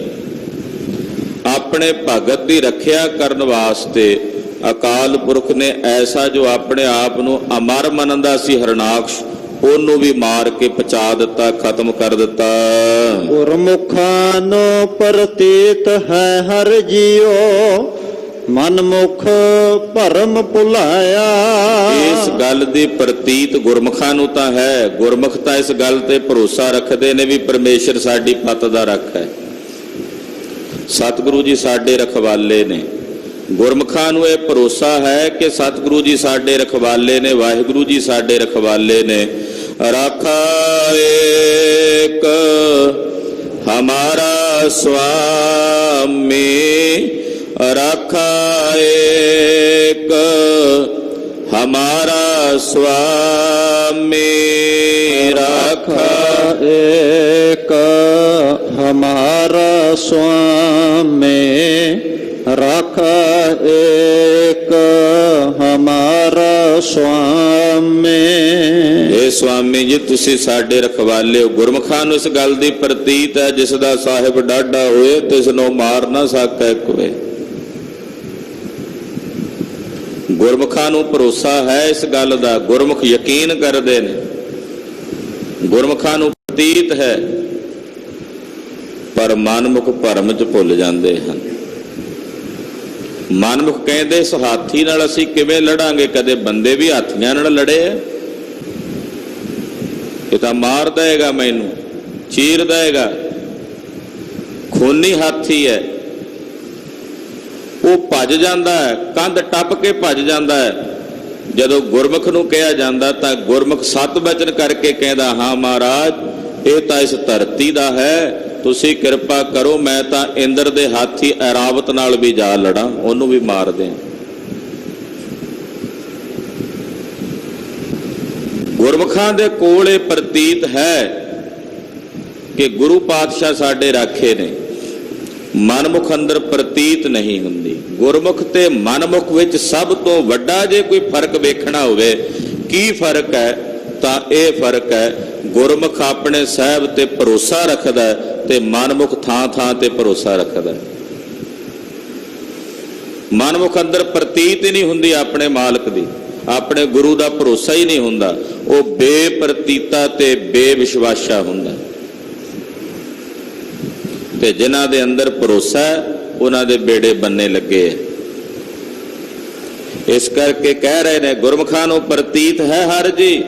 ਆਪਣੇ ਭਗਤ ਦੀ ਰੱਖਿਆ ਕਰਨ ਵਾਸਤੇ ਅਕਾਲ ਪੁਰਖ ਨੇ ਐਸਾ ਜੋ ਆਪਣੇ ਆਪ ਨੂੰ ਅਮਰ ਮੰਨਦਾ ਸੀ ਹਰਨਾਕਸ਼, ਉਹਨੂੰ ਵੀ ਮਾਰ ਕੇ ਪਚਾ ਦਿੱਤਾ, ਖਤਮ ਕਰ ਦਿੱਤਾ। ਗੁਰਮੁਖਾਂ ਨੂੰ ਪ੍ਰਤੀਤ ਹੈ ਹਰ ਜੀਓ, ਮਨਮੁਖ ਭਰਮ ਭੁਲਾਇਆ। ਇਸ ਗੱਲ ਦੀ ਪ੍ਰਤੀਤ ਗੁਰਮੁਖਾਂ ਨੂੰ ਤਾਂ ਹੈ। ਗੁਰਮੁਖ ਤਾਂ ਇਸ ਗੱਲ ਤੇ ਭਰੋਸਾ ਰੱਖਦੇ ਨੇ ਵੀ ਪਰਮੇਸ਼ਰ ਸਾਡੀ ਪੱਤ ਦਾ ਰੱਖ ਹੈ, ਸਤਿਗੁਰੂ ਜੀ ਸਾਡੇ ਰਖਵਾਲੇ ਨੇ। ਗੁਰਮੁਖਾਂ ਨੂੰ ਇਹ ਭਰੋਸਾ ਹੈ ਕਿ ਸਤਿਗੁਰੂ ਜੀ ਸਾਡੇ ਰਖਵਾਲੇ ਨੇ, ਵਾਹਿਗੁਰੂ ਜੀ ਸਾਡੇ ਰਖਵਾਲੇ ਨੇ। ਰਾਖਾ ਏਕ ਹਮਾਰਾ ਸੁਆਮੀ, ਰਾਖਾ ਏਕ ਹਮਾਰਾ ਸੁਆਮੀ, ਰਾਖਾ ਏਕ ਹਮਾਰਾ ਸੁਆਮੀ, ਰਾਖਾ ਏਕ ਹਮਾਰਾ ਸੁਆਮੀ। ਇਹ ਸੁਆਮੀ ਜੀ ਤੁਸੀਂ ਸਾਡੇ ਰਖਵਾਲੇ ਹੋ। ਗੁਰਮੁਖਾਂ ਨੂੰ ਇਸ ਗੱਲ ਦੀ ਪ੍ਰਤੀਤ ਹੈ, ਜਿਸ ਦਾ ਸਾਹਿਬ ਡਾਢਾ ਹੋਏ ਤਿਸ ਨੂੰ ਮਾਰ ਨਾ ਸਕੈ ਕੋਈ। ਗੁਰਮੁਖਾਂ ਨੂੰ ਭਰੋਸਾ ਹੈ ਇਸ ਗੱਲ ਦਾ, ਗੁਰਮੁਖ ਯਕੀਨ ਕਰਦੇ ਨੇ, ਗੁਰਮੁਖਾਂ ਨੂੰ ਪ੍ਰਤੀਤ ਹੈ, ਪਰ ਮਨਮੁਖ ਭਰਮ ਚ ਭੁੱਲ ਜਾਂਦੇ ਹਨ। ਮਨਮੁਖ ਕਹਿੰਦੇ ਇਸ ਹਾਥੀ ਨਾਲ ਅਸੀਂ ਕਿਵੇਂ ਲੜਾਂਗੇ, ਕਦੇ ਬੰਦੇ ਵੀ ਹਾਥੀਆਂ ਨਾਲ ਲੜੇ ਆ? ਇਹ ਤਾਂ ਮਾਰ ਦੇਗਾ, ਮੈਨੂੰ ਚੀਰ ਦੇਗਾ, ਖੂਨੀ ਹਾਥੀ ਹੈ। ਉਹ ਭੱਜ ਜਾਂਦਾ ਹੈ, ਕੰਧ ਟੱਪ ਕੇ ਭੱਜ ਜਾਂਦਾ ਹੈ। ਜਦੋਂ ਗੁਰਮੁਖ ਨੂੰ ਕਿਹਾ ਜਾਂਦਾ ਤਾਂ ਗੁਰਮੁਖ ਸਤ ਬਚਨ ਕਰਕੇ ਕਹਿੰਦਾ, ਹਾਂ ਮਹਾਰਾਜ ਇਹ ਤਾਂ ਇਸ ਧਰਤੀ ਦਾ ਹੈ, ਤੁਸੀਂ ਕਿਰਪਾ ਕਰੋ, ਮੈਂ ਤਾਂ ਇੰਦਰ ਦੇ ਹਾਥੀ ਐਰਾਵਤ ਨਾਲ ਵੀ ਜਾ ਲੜਾਂ, ਉਹਨੂੰ ਵੀ ਮਾਰ ਦਿਆਂ। ਗੁਰਮੁਖਾਂ ਦੇ ਕੋਲ ਇਹ ਪ੍ਰਤੀਤ ਹੈ ਕਿ ਗੁਰੂ ਪਾਤਸ਼ਾਹ ਸਾਡੇ ਰਾਖੇ ਨੇ, ਮਨਮੁਖ ਅੰਦਰ ਪ੍ਰਤੀਤ ਨਹੀਂ ਹੁੰਦੀ। ਗੁਰਮੁਖ ਤੇ ਮਨਮੁਖ ਵਿੱਚ ਸਭ ਤੋਂ ਵੱਡਾ ਜੇ ਕੋਈ ਫਰਕ ਵੇਖਣਾ ਹੋਵੇ, ਕੀ ਫਰਕ ਹੈ? ਤਾਂ ਇਹ ਫਰਕ ਹੈ, ਗੁਰਮੁਖ ਆਪਣੇ ਸਾਹਿਬ ਤੇ ਭਰੋਸਾ ਰੱਖਦਾ ਤੇ ਮਨਮੁਖ ਥਾਂ ਥਾਂ ਤੇ ਭਰੋਸਾ ਰੱਖਦਾ। ਮਨਮੁਖ ਅੰਦਰ ਪ੍ਰਤੀਤ ਹੀ ਨਹੀਂ ਹੁੰਦੀ ਆਪਣੇ ਮਾਲਕ ਦੀ, ਆਪਣੇ ਗੁਰੂ ਦਾ ਭਰੋਸਾ ਹੀ ਨਹੀਂ ਹੁੰਦਾ, ਉਹ ਬੇਪ੍ਰਤੀਤਾ ਤੇ ਬੇਵਿਸ਼ਵਾਸਾ ਹੁੰਦਾ। ਤੇ ਜਿਨ੍ਹਾਂ ਦੇ ਅੰਦਰ ਭਰੋਸਾ ਹੈ ਉਹਨਾਂ ਦੇ ਬੇੜੇ ਬੰਨੇ ਲੱਗੇ ਹੈ। ਇਸ ਕਰਕੇ ਕਹਿ ਰਹੇ ਨੇ, ਗੁਰਮੁਖਾਂ ਨੂੰ ਪ੍ਰਤੀਤ ਹੈ ਹਰ ਜੀ,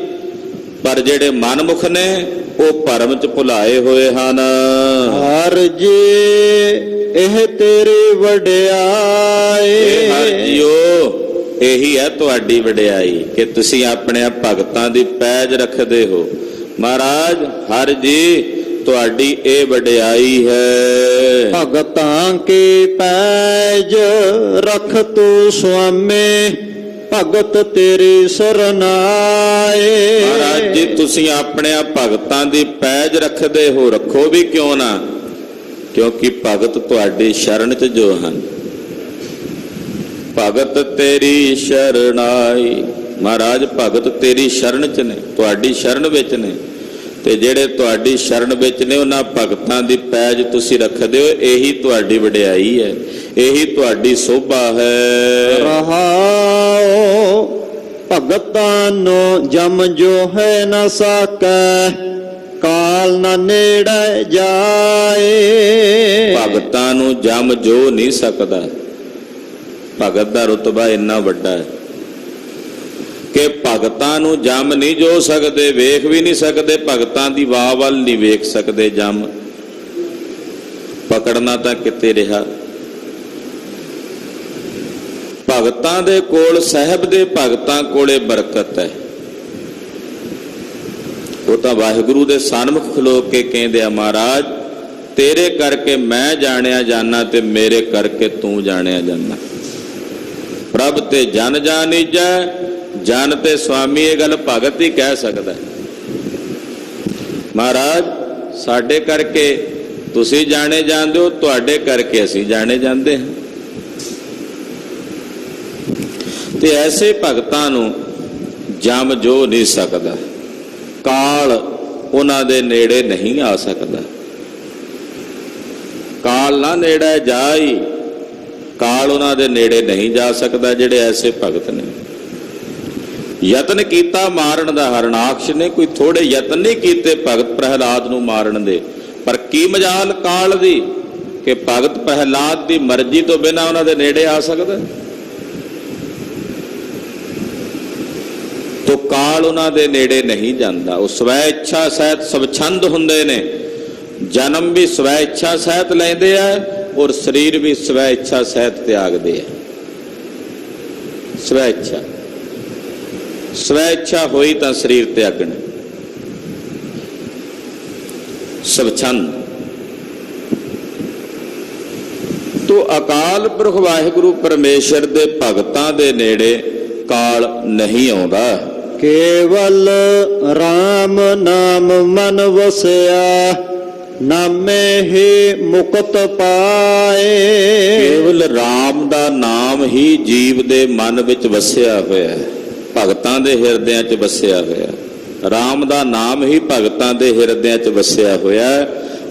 ਪਰ ਜਿਹੜੇ ਮਨਮੁਖ ਨੇ ਉਹ ਭਰਮ ਚ ਭੁਲਾਏ ਹੋਏ ਹਨ। ਹਰ ਜੀ ਇਹ ਤੇਰੀ ਵਡਿਆਈ, ਹਰ ਜੀਓ ਇਹੀ ਹੈ ਤੁਹਾਡੀ ਵਡਿਆਈ ਕਿ ਤੁਸੀਂ ਆਪਣੇ ਭਗਤਾਂ ਦੀ ਪੈਜ ਰੱਖਦੇ ਹੋ। ਮਹਾਰਾਜ ਹਰ ਜੀ ਤੁਹਾਡੀ ਇਹ ਵਡਿਆਈ ਹੈ। ਭਗਤਾਂ ਕੀ ਪੈਜ ਰਖ ਤੂੰ ਸੁਆਮੀ, ਭਗਤ ਤੇਰੀ ਸਰਨਾਏ। ਮਹਾਰਾਜ ਜੀ ਤੁਸੀਂ ਆਪਣੇ ਭਗਤਾਂ ਦੀ ਪੈਜ ਰੱਖਦੇ ਹੋ, ਰੱਖੋ ਵੀ ਕਿਉਂ ਨਾ, ਕਿਉਂਕਿ ਭਗਤ ਤੁਹਾਡੀ ਸ਼ਰਨ ਚ ਜੋ ਹਨ। ਭਗਤ ਤੇਰੀ ਸ਼ਰਨਾਈ, ਮਹਾਰਾਜ ਭਗਤ ਤੇਰੀ ਸ਼ਰਨ ਚ ਨੇ, ਤੁਹਾਡੀ ਸ਼ਰਨ ਵਿੱਚ ਨੇ, ਤੇ ਜਿਹੜੇ ਤੁਹਾਡੀ ਸ਼ਰਨ ਵਿੱਚ ਨੇ ਉਹਨਾਂ ਭਗਤਾਂ ਦੀ ਪੈਜ ਤੁਸੀਂ ਰੱਖਦੇ ਹੋ। ਇਹੀ ਤੁਹਾਡੀ ਵਡਿਆਈ ਹੈ, ਇਹੀ ਤੁਹਾਡੀ ਸੋਭਾ ਹੈ। ਰਹਾਉ ਭਗਤਾਂ ਨੂੰ ਜਮ ਜੋ ਹੈ ਨ ਸਕੈ, ਕਾਲ ਨ ਨੇੜੇ ਜਾਏ। ਭਗਤਾਂ ਨੂੰ ਜਮ ਜੋ ਨਹੀਂ ਸਕਦਾ। ਭਗਤ ਦਾ ਰੁਤਬਾ ਇੰਨਾ ਵੱਡਾ ਹੈ ਕਿ ਭਗਤਾਂ ਨੂੰ ਜਮ ਨਹੀਂ ਜੋ ਸਕਦੇ, ਵੇਖ ਵੀ ਨਹੀਂ ਸਕਦੇ, ਭਗਤਾਂ ਦੀ ਵਾਹ ਵੱਲ ਨਹੀਂ ਵੇਖ ਸਕਦੇ। ਜਮ ਪਕੜਨਾ ਤਾਂ ਕਿਤੇ ਰਿਹਾ। ਭਗਤਾਂ ਦੇ ਕੋਲ, ਸਾਹਿਬ ਦੇ ਭਗਤਾਂ ਕੋਲੇ ਬਰਕਤ ਹੈ। ਉਹ ਤਾਂ ਵਾਹਿਗੁਰੂ ਦੇ ਸਨਮੁਖ ਖਲੋ ਕੇ ਕਹਿੰਦੇ ਆ, ਮਹਾਰਾਜ ਤੇਰੇ ਕਰਕੇ ਮੈਂ ਜਾਣਿਆ ਜਾਨਾ ਤੇ ਮੇਰੇ ਕਰਕੇ ਤੂੰ ਜਾਣਿਆ ਜਾਨਾ। ਪ੍ਰਭ ਤੇ ਜਨ ਜਾਣੀਜੈ, ਜਨ ਤੇ ਸੁਆਮੀ। ਇਹ ਗੱਲ ਭਗਤ ਹੀ ਕਹਿ ਸਕਦਾ। ਮਹਾਰਾਜ ਸਾਡੇ ਕਰਕੇ ਤੁਸੀਂ ਜਾਣੇ ਜਾਂਦੇ ਹੋ, ਤੁਹਾਡੇ ਕਰਕੇ ਅਸੀਂ ਜਾਣੇ ਜਾਂਦੇ ਹਾਂ। ਤੇ ਐਸੇ ਭਗਤਾਂ ਨੂੰ ਜਮ ਜੋ ਨਹੀਂ ਸਕਦਾ, ਕਾਲ ਉਹਨਾਂ ਦੇ ਨੇੜੇ ਨਹੀਂ ਆ ਸਕਦਾ। ਕਾਲ ਨਾ ਨੇੜੇ ਜਾਈ, ਕਾਲ ਉਹਨਾਂ ਦੇ ਨੇੜੇ ਨਹੀਂ ਜਾ ਸਕਦਾ। ਜਿਹੜੇ ਐਸੇ ਭਗਤ ਨੇ, ਯਤਨ ਕੀਤਾ ਮਾਰਨ ਦਾ, ਹਰਨਾਕਸ਼ ਨੇ ਕੋਈ ਥੋੜੇ ਯਤਨ ਨਹੀਂ ਕੀਤੇ ਭਗਤ ਪ੍ਰਹਿਲਾਦ ਨੂੰ ਮਾਰਨ ਦੇ, ਪਰ ਕੀ ਮਜਾਲ ਕਾਲ ਦੀ ਕਿ ਭਗਤ ਪ੍ਰਹਿਲਾਦ ਦੀ ਮਰਜ਼ੀ ਤੋਂ ਬਿਨਾਂ ਉਹਨਾਂ ਦੇ ਨੇੜੇ ਆ ਸਕਦਾ। ਤੋ ਕਾਲ ਉਹਨਾਂ ਦੇ ਨੇੜੇ ਨਹੀਂ ਜਾਂਦਾ। ਉਹ ਸਵੈ ਇੱਛਾ ਸਹਿਤ ਸਵਛੰਦ ਹੁੰਦੇ ਨੇ, ਜਨਮ ਵੀ ਸਵੈ ਇੱਛਾ ਸਹਿਤ ਲੈਂਦੇ ਆ ਔਰ ਸਰੀਰ ਵੀ ਸਵੈ ਇੱਛਾ ਸਹਿਤ ਤਿਆਗਦੇ ਆ। ਸਵੈ ਇੱਛਾ, ਸਵੈ ਇੱਛਾ ਹੋਈ ਤਾਂ ਸਰੀਰ ਤਿਆਗਣ। ਸਵਛੰਦ ਤੋ ਅਕਾਲ ਪੁਰਖ ਵਾਹਿਗੁਰੂ ਪਰਮੇਸ਼ਰ ਦੇ ਭਗਤਾਂ ਦੇ ਨੇੜੇ ਕਾਲ ਨਹੀਂ ਆਉਂਦਾ। ਕੇਵਲ RAM ਨਾਮ ਮਨ ਵਸਿਆ, ਨਾਮੇ ਹੀ ਮੁਕਤ ਪਾਏ। ਕੇਵਲ RAM ਦਾ ਨਾਮ ਹੀ ਜੀਵ ਦੇ ਮਨ ਵਿੱਚ ਵਸਿਆ ਹੋਇਆ, ਭਗਤਾਂ ਦੇ ਹਿਰਦਿਆਂ 'ਚ ਵਸਿਆ ਹੋਇਆ। RAM ਦਾ ਨਾਮ ਹੀ ਭਗਤਾਂ ਦੇ ਹਿਰਦਿਆਂ 'ਚ ਵਸਿਆ ਹੋਇਆ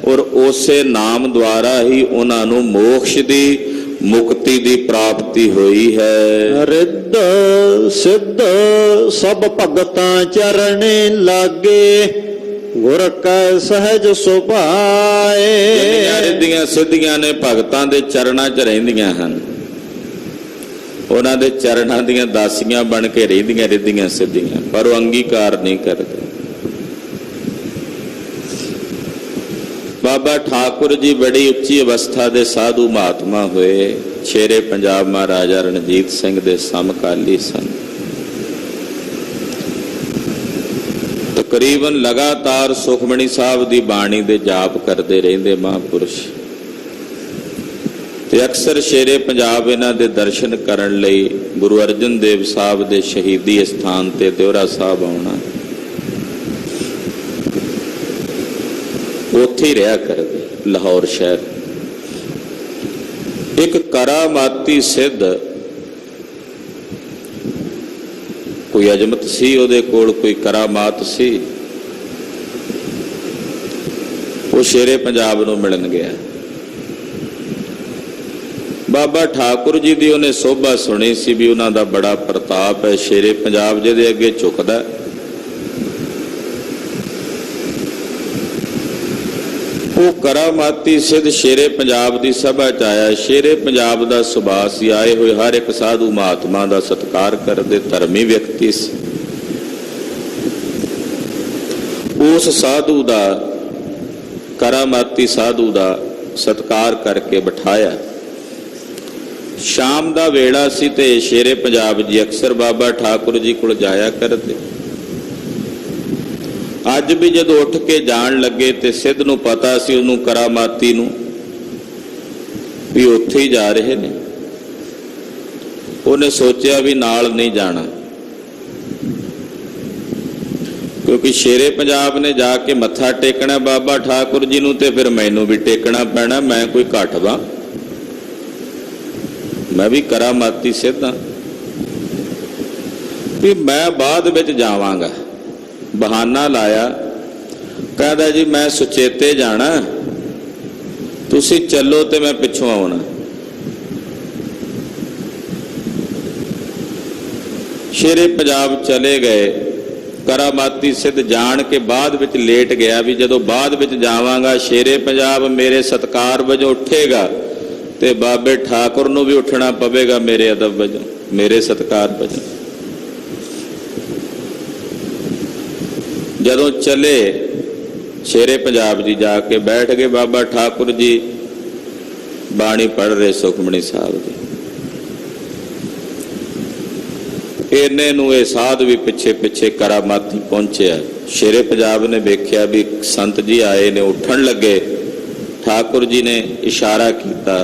ਔਰ ਉਸੇ ਨਾਮ ਦੁਆਰਾ ਹੀ ਉਹਨਾਂ ਨੂੰ ਮੋਕਸ਼ ਦੀ, ਮੁਕਤੀ ਦੀ ਪ੍ਰਾਪਤੀ ਹੋਈ ਹੈ। ਰਿੱਧ ਸਿੱਧ ਸਭ ਭਗਤਾਂ ਚਰਣੇ ਲਾਗੇ, ਗੁਰ ਕੈ ਸਹਿਜ ਸੁਭਾਏ। ਜਿਹੜੀਆਂ ਰਿੱਧੀਆਂ ਸਿੱਧੀਆਂ ਨੇ ਭਗਤਾਂ ਦੇ ਚਰਨਾਂ 'ਚ ਰਹਿੰਦੀਆਂ ਹਨ, ਉਹਨਾਂ ਦੇ ਚਰਨਾਂ ਦੀਆਂ ਦਾਸੀਆਂ ਬਣ ਕੇ ਰਹਿੰਦੀਆਂ ਰਿੱਧੀਆਂ ਸਿੱਧੀਆਂ, ਪਰ ਉਹ ਅੰਗੀਕਾਰ ਨਹੀਂ ਕਰਦੇ। ਬਾਬਾ ਠਾਕੁਰ ਜੀ ਬੜੀ ਉੱਚੀ ਅਵਸਥਾ ਦੇ ਸਾਧੂ ਮਹਾਤਮਾ ਹੋਏ। ਸ਼ੇਰੇ ਪੰਜਾਬ ਮਹਾਰਾਜਾ ਰਣਜੀਤ ਸਿੰਘ ਦੇ ਸਮਕਾਲੀ ਸਨ। ਤਕਰੀਬਨ ਲਗਾਤਾਰ ਸੁਖਮਣੀ ਸਾਹਿਬ ਦੀ ਬਾਣੀ ਦੇ ਜਾਪ ਕਰਦੇ ਰਹਿੰਦੇ ਮਹਾਂਪੁਰਸ਼, ਤੇ ਅਕਸਰ ਸ਼ੇਰੇ ਪੰਜਾਬ ਇਹਨਾਂ ਦੇ ਦਰਸ਼ਨ ਕਰਨ ਲਈ ਗੁਰੂ ਅਰਜਨ ਦੇਵ ਸਾਹਿਬ ਦੇ ਸ਼ਹੀਦੀ ਸਥਾਨ ਤੇ ਦਿਉਰਾ ਸਾਹਿਬ ਆਉਣਾ, ਉੱਥੇ ਹੀ ਰਿਹਾ ਕਰਦੇ ਲਾਹੌਰ ਸ਼ਹਿਰ। करामाती सिद्ध कोई अजमत सी, ਉਹਦੇ ਕੋਲ कोई करामात सी। वो शेरे पंजाब ਨੂੰ मिलन गया। बाबा ठाकुर जी की उन्हें शोभा सुनी सी भी उन्हों का बड़ा प्रताप है, शेरे पंजाब ਜਿਹਦੇ अगे झुकदा। वो करामाती सिद्ध शेरे पंजाब की सभा च आया। शेरे पंजाब का सुभाਅ सी, आए हुए हर एक साधु महात्मा का सत्कार करते, धर्मी व्यक्ति सी। उस साधु का, करामाती साधु का सत्कार करके बिठाया। शाम का वेला सी ते शेरे पंजाब जी अक्सर बाबा ठाकुर जी को जाया करते। अज भी जदों उठ के जान लगे तो सिद्ध नूं पता सी, उन्होंने करामाती नूं भी उत्थे ही जा रहे ने। उन्हें सोचा भी नाल नहीं जाना, क्योंकि शेरे पंजाब ने जाके मत्था टेकना बाबा ठाकुर जी नूं ते फिर मैनू भी टेकना पैना। मैं कोई घट वां, मैं भी करामाती सिद्ध हाँ, भी मैं बाद विच जावांगा। बहाना लाया, कहता जी मैं सुचेते जाना, तुसी चलो तो मैं पिछों आउणा। शेरे पंजाब चले गए। करामाती सिद्ध जान के बाद विच लेट गया भी जदों बाद विच जावांगा शेरे पंजाब मेरे सत्कार वजों उठेगा ते बाबे ठाकुर नूं भी उठना पवेगा मेरे अदब वजों, मेरे सत्कार वजों। जदों चले शेरे पंजाब जी जाके बैठ गए। बाबा ठाकुर जी बाणी पढ़ रहे सुखमणी साहब जी। इन्ने नूं ये साध भी पिछे पिछे करामाती पहुंचे। शेरे पंजाब ने वेख्या भी संत जी आए ने, उठन लगे। ठाकुर जी ने इशारा किया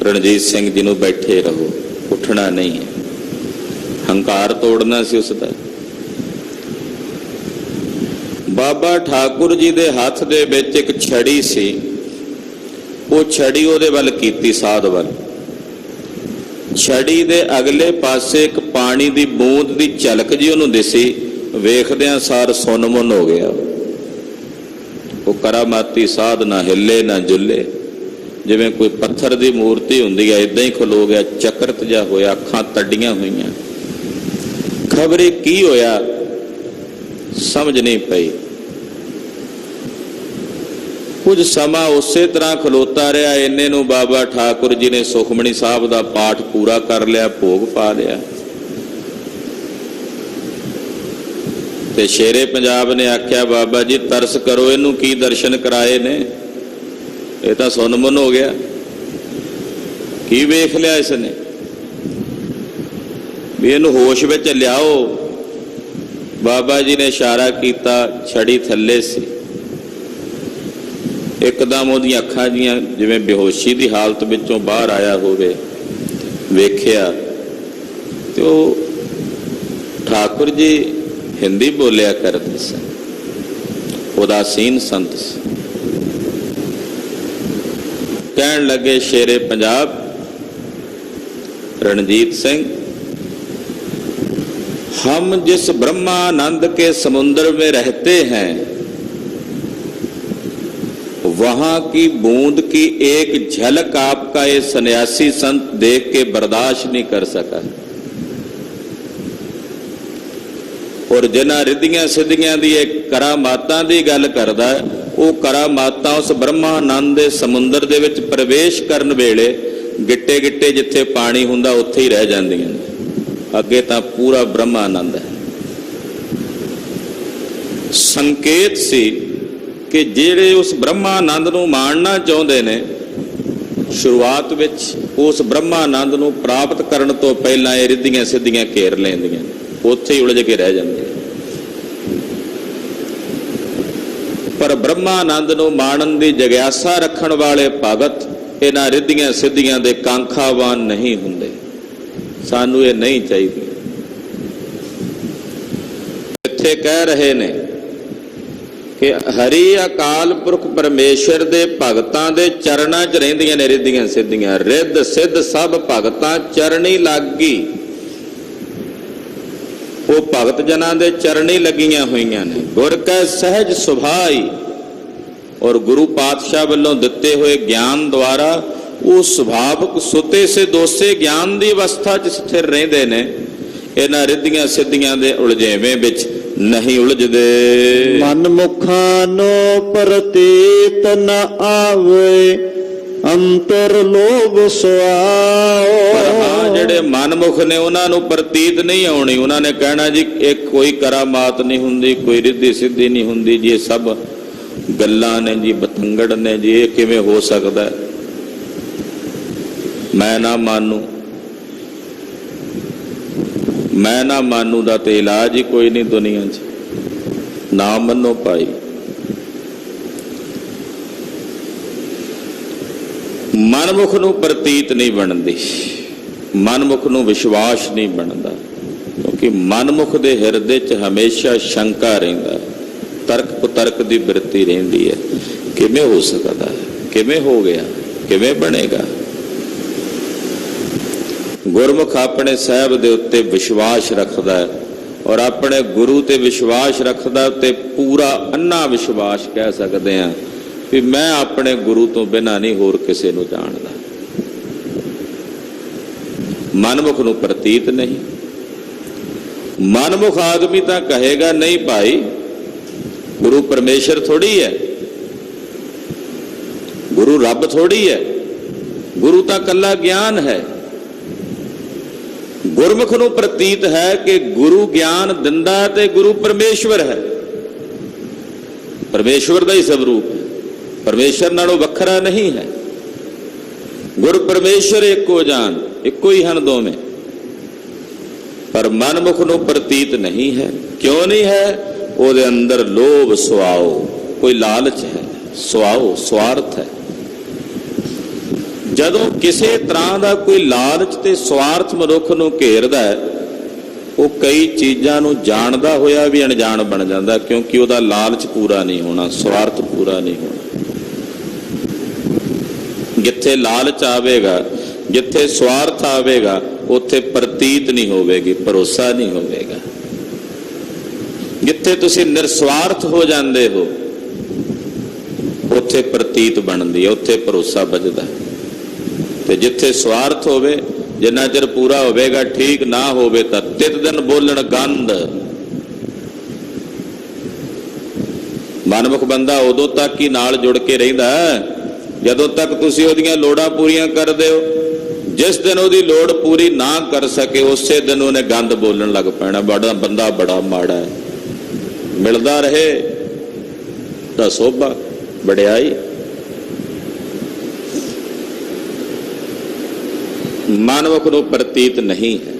रणजीत सिंह जी नूं बैठे रहो, उठना नहीं है। हंकार तोड़ना सी उसका। बाबा ठाकुर जी दे हाथ दे विच एक छड़ी सी, वो छड़ी उहदे वल कीती, साध वल। छड़ी दे अगले पासे एक पानी दी बूंद दी झलक जी उहनूं दिसी। वेखदियां सार सुनमुन हो गया। वो करामाती साध ना हिले ना जुले, जिवें कोई पत्थर दी मूर्ति हुंदी है इदां ही खलो गया, चकरत जा होया, अखां तड्डियां होईयां। खबरे की होया समझ नहीं पई। कुछ समा उसे तरह खलोता रहा। इन्ने नूं बाबा ठाकुर जी ने सुखमणी साहब का पाठ पूरा कर लिया, भोग पा लिया। ते शेरे पंजाब ने आख्या बाबा जी तरस करो, इनू की दर्शन कराए ने, ये तो सुनमुन हो गया, की वेख लिया इसने, भी इनू होश विच लियाओ। बाबा जी ने इशारा किया, छड़ी थल्ले सी। एकदम उहदियां अखां जियां जिवें बेहोशी की हालत विचों बाहर आया होवे। वेख्या तो ठाकुर जी हिंदी बोलिया करते सन, उदासीन संत से। कहन लगे शेरे पंजाब रणजीत सिंह, हम जिस ब्रह्मानंद के समुद्र में रहते हैं वहां की बूंद की एक झलक आपका ये सन्यासी संत देख के बर्दाश्त नहीं कर सका। और जिन्हां रिद्धियां सिद्धियां दी एक करामातां दी गल करदा है, वो करामातां उस ब्रह्मानंद दे समुंदर दे विच प्रवेश करन वेले गिट्टे गिट्टे जिथे पानी हुंदा उत्थे ही रह जांदियां ने, अगे तां पूरा ब्रह्मानंद है। संकेत सी कि ਜਿਹੜੇ उस ब्रह्मानंद ਨੂੰ माणना ਚਾਹੁੰਦੇ ਨੇ, शुरुआत विच उस ब्रह्मानंद ਨੂੰ प्राप्त करन तो पहला ਇਹ ਰਿੱਧੀਆਂ ਸਿੱਧੀਆਂ घेर ਲੈਂਦੀਆਂ, ਉੱਥੇ ਹੀ उलझ के रह ਜਾਂਦੇ। पर ब्रह्मानंद ਨੂੰ माणन ਦੀ ਜਗਿਆਸਾ ਰੱਖਣ ਵਾਲੇ ਭਗਤ ਇਹਨਾਂ ਰਿੱਧੀਆਂ ਸਿੱਧੀਆਂ ਦੇ ਕਾਂਖਾਵਾਨ ਨਹੀਂ ਹੁੰਦੇ। ਸਾਨੂੰ ਇਹ ਨਹੀਂ ਚਾਹੀਦੀ। ਇੱਥੇ ਕਹਿ ਰਹੇ ਨੇ ਕਿ ਹਰੀ ਅਕਾਲ ਪੁਰਖ ਪਰਮੇਸ਼ਰ ਦੇ ਭਗਤਾਂ ਦੇ ਚਰਨਾਂ 'ਚ ਰਹਿੰਦੀਆਂ ਨੇ ਰਿੱਧੀਆਂ ਸਿੱਧੀਆਂ। ਰਿੱਧ ਸਿੱਧ ਸਭ ਭਗਤਾਂ ਚਰਣੀ ਲੱਗੀ। ਉਹ ਭਗਤ ਜਨਾਂ ਦੇ ਚਰਣੀ ਲੱਗੀਆਂ ਹੋਈਆਂ ਨੇ। ਗੁਰ ਕੈ ਸਹਿਜ ਸੁਭਾਈ, ਔਰ ਗੁਰੂ ਪਾਤਸ਼ਾਹ ਵੱਲੋਂ ਦਿੱਤੇ ਹੋਏ ਗਿਆਨ ਦੁਆਰਾ ਉਹ ਸੁਭਾਵਕ ਸੁਤੇ ਸੇ ਦੋਸੇ ਗਿਆਨ ਦੀ ਅਵਸਥਾ 'ਚ ਸਥਿਰ ਰਹਿੰਦੇ ਨੇ। ਇਹਨਾਂ ਰਿੱਧੀਆਂ ਸਿੱਧੀਆਂ ਦੇ ਉਲਝੇਵੇਂ ਵਿੱਚ ਨਹੀਂ ਉਲਝਦੇ। ਮਨ ਮੁਖਾਂ ਨੂੰ ਪ੍ਰਤੀਤ ਨ ਆਵੇ, ਅੰਤਰ ਲੋਭ ਸੁਆਓ। ਪਰ ਹਾਂ, ਜਿਹੜੇ ਮਨਮੁਖ ਨੇ ਉਹਨਾਂ ਨੂੰ ਪ੍ਰਤੀਤ ਨਹੀਂ ਆਉਣੀ। ਉਹਨਾਂ ਨੇ ਕਹਿਣਾ ਜੀ ਇਹ ਕੋਈ ਕਰਾਮਾਤ ਨਹੀਂ ਹੁੰਦੀ, ਕੋਈ ਰਿੱਧੀ ਸਿੱਧੀ ਨਹੀਂ ਹੁੰਦੀ ਜੀ, ਇਹ ਸਭ ਗੱਲਾਂ ਨੇ ਜੀ, ਬਤੰਗੜ ਨੇ ਜੀ, ਇਹ ਕਿਵੇਂ ਹੋ ਸਕਦਾ? ਮੈਂ ਨਾ ਮਾਨੂ, ਮੈਂ ਨਾ ਮਾਨੂ ਦਾ ਤੇ ਇਲਾਜ ਹੀ ਕੋਈ ਨਹੀਂ ਦੁਨੀਆ 'ਚ। ਨਾ ਮੰਨੋ ਭਾਈ। ਮਨਮੁਖ ਨੂੰ ਪ੍ਰਤੀਤ ਨਹੀਂ ਬਣਦੀ, ਮਨਮੁਖ ਨੂੰ ਵਿਸ਼ਵਾਸ ਨਹੀਂ ਬਣਦਾ, ਕਿਉਂਕਿ ਮਨਮੁਖ ਦੇ ਹਿਰਦੇ 'ਚ ਹਮੇਸ਼ਾ ਸ਼ੰਕਾ ਰਹਿੰਦਾ, ਤਰਕ ਕੁਤਰਕ ਦੀ ਬਿਰਤੀ ਰਹਿੰਦੀ ਹੈ। ਕਿਵੇਂ ਹੋ ਸਕਦਾ ਹੈ, ਕਿਵੇਂ ਹੋ ਗਿਆ, ਕਿਵੇਂ ਬਣੇਗਾ? ਗੁਰਮੁਖ ਆਪਣੇ ਸਾਹਿਬ ਦੇ ਉੱਤੇ ਵਿਸ਼ਵਾਸ ਰੱਖਦਾ ਹੈ, ਔਰ ਆਪਣੇ ਗੁਰੂ ਤੇ ਵਿਸ਼ਵਾਸ ਰੱਖਦਾ ਤੇ ਪੂਰਾ ਅੰਨਾ ਵਿਸ਼ਵਾਸ ਕਹਿ ਸਕਦੇ ਹਾਂ ਵੀ ਮੈਂ ਆਪਣੇ ਗੁਰੂ ਤੋਂ ਬਿਨਾਂ ਨਹੀਂ ਹੋਰ ਕਿਸੇ ਨੂੰ ਜਾਣਦਾ। ਮਨਮੁਖ ਨੂੰ ਪ੍ਰਤੀਤ ਨਹੀਂ। ਮਨਮੁਖ ਆਦਮੀ ਤਾਂ ਕਹੇਗਾ ਨਹੀਂ ਭਾਈ, ਗੁਰੂ ਪਰਮੇਸ਼ਰ ਥੋੜੀ ਹੈ, ਗੁਰੂ ਰੱਬ ਥੋੜੀ ਹੈ, ਗੁਰੂ ਤਾਂ ਕੱਲਾ ਗਿਆਨ ਹੈ। ਗੁਰਮੁਖ ਨੂੰ ਪ੍ਰਤੀਤ ਹੈ ਕਿ ਗੁਰੂ ਗਿਆਨ ਦਿੰਦਾ ਤੇ ਗੁਰੂ ਪਰਮੇਸ਼ਵਰ ਹੈ, ਪਰਮੇਸ਼ਵਰ ਦਾ ਹੀ ਸਵਰੂਪ ਹੈ, ਪਰਮੇਸ਼ਰ ਨਾਲੋਂ ਵੱਖਰਾ ਨਹੀਂ ਹੈ। ਗੁਰ ਪਰਮੇਸ਼ਰ ਇੱਕੋ ਜਾਨ, ਇੱਕੋ ਹੀ ਹਨ ਦੋਵੇਂ। ਪਰ ਮਨਮੁਖ ਨੂੰ ਪ੍ਰਤੀਤ ਨਹੀਂ ਹੈ। ਕਿਉਂ ਨਹੀਂ ਹੈ? ਉਹਦੇ ਅੰਦਰ ਲੋਭ ਸੁਆਓ, ਕੋਈ ਲਾਲਚ ਹੈ, ਸੁਆਓ ਸਵਾਰਥ ਹੈ। ਜਦੋਂ ਕਿਸੇ ਤਰ੍ਹਾਂ ਦਾ ਕੋਈ ਲਾਲਚ ਤੇ ਸਵਾਰਥ ਮਨੁੱਖ ਨੂੰ ਘੇਰਦਾ ਹੈ, ਉਹ ਕਈ ਚੀਜ਼ਾਂ ਨੂੰ ਜਾਣਦਾ ਹੋਇਆ ਵੀ ਅਣਜਾਣ ਬਣ ਜਾਂਦਾ, ਕਿਉਂਕਿ ਉਹਦਾ ਲਾਲਚ ਪੂਰਾ ਨਹੀਂ ਹੋਣਾ, ਸਵਾਰਥ ਪੂਰਾ ਨਹੀਂ ਹੋਣਾ। ਜਿੱਥੇ ਲਾਲਚ ਆਵੇਗਾ, ਜਿੱਥੇ ਸਵਾਰਥ ਆਵੇਗਾ, ਉੱਥੇ ਪ੍ਰਤੀਤ ਨਹੀਂ ਹੋਵੇਗੀ, ਭਰੋਸਾ ਨਹੀਂ ਹੋਵੇਗਾ। ਜਿੱਥੇ ਤੁਸੀਂ ਨਿਰਸਵਾਰਥ ਹੋ ਜਾਂਦੇ ਹੋ, ਉੱਥੇ ਪ੍ਰਤੀਤ ਬਣਦੀ ਹੈ, ਉੱਥੇ ਭਰੋਸਾ ਵੱਜਦਾ। ਤੇ ਜਿੱਥੇ ਸਵਾਰਥ ਹੋਵੇ, ਜਿੰਨਾ ਚਿਰ ਪੂਰਾ ਹੋਵੇਗਾ ਠੀਕ, ਨਾ ਹੋਵੇ ਤਾਂ ਤਿਤ ਦਿਨ ਬੋਲਣ ਗੰਧ। ਮਨਮੁਖ ਬੰਦਾ ਉਦੋਂ ਤੱਕ ਹੀ ਨਾਲ ਜੁੜ ਕੇ ਰਹਿੰਦਾ ਜਦੋਂ ਤੱਕ ਤੁਸੀਂ ਉਹਦੀਆਂ ਲੋੜਾਂ ਪੂਰੀਆਂ ਕਰਦੇ ਹੋ। ਜਿਸ ਦਿਨ ਉਹਦੀ ਲੋੜ ਪੂਰੀ ਨਾ ਕਰ ਸਕੇ, ਉਸੇ ਦਿਨ ਉਹਨੇ ਗੰਦ ਬੋਲਣ ਲੱਗ ਪੈਣਾ, ਬੜਾ ਬੰਦਾ ਬੜਾ ਮਾੜਾ ਹੈ। ਮਿਲਦਾ ਰਹੇ ਤਾਂ ਸੋਭਾ ਵਡਿਆਈ। ਮਨਮੁਖ ਨੂੰ ਪ੍ਰਤੀਤ ਨਹੀਂ ਹੈ,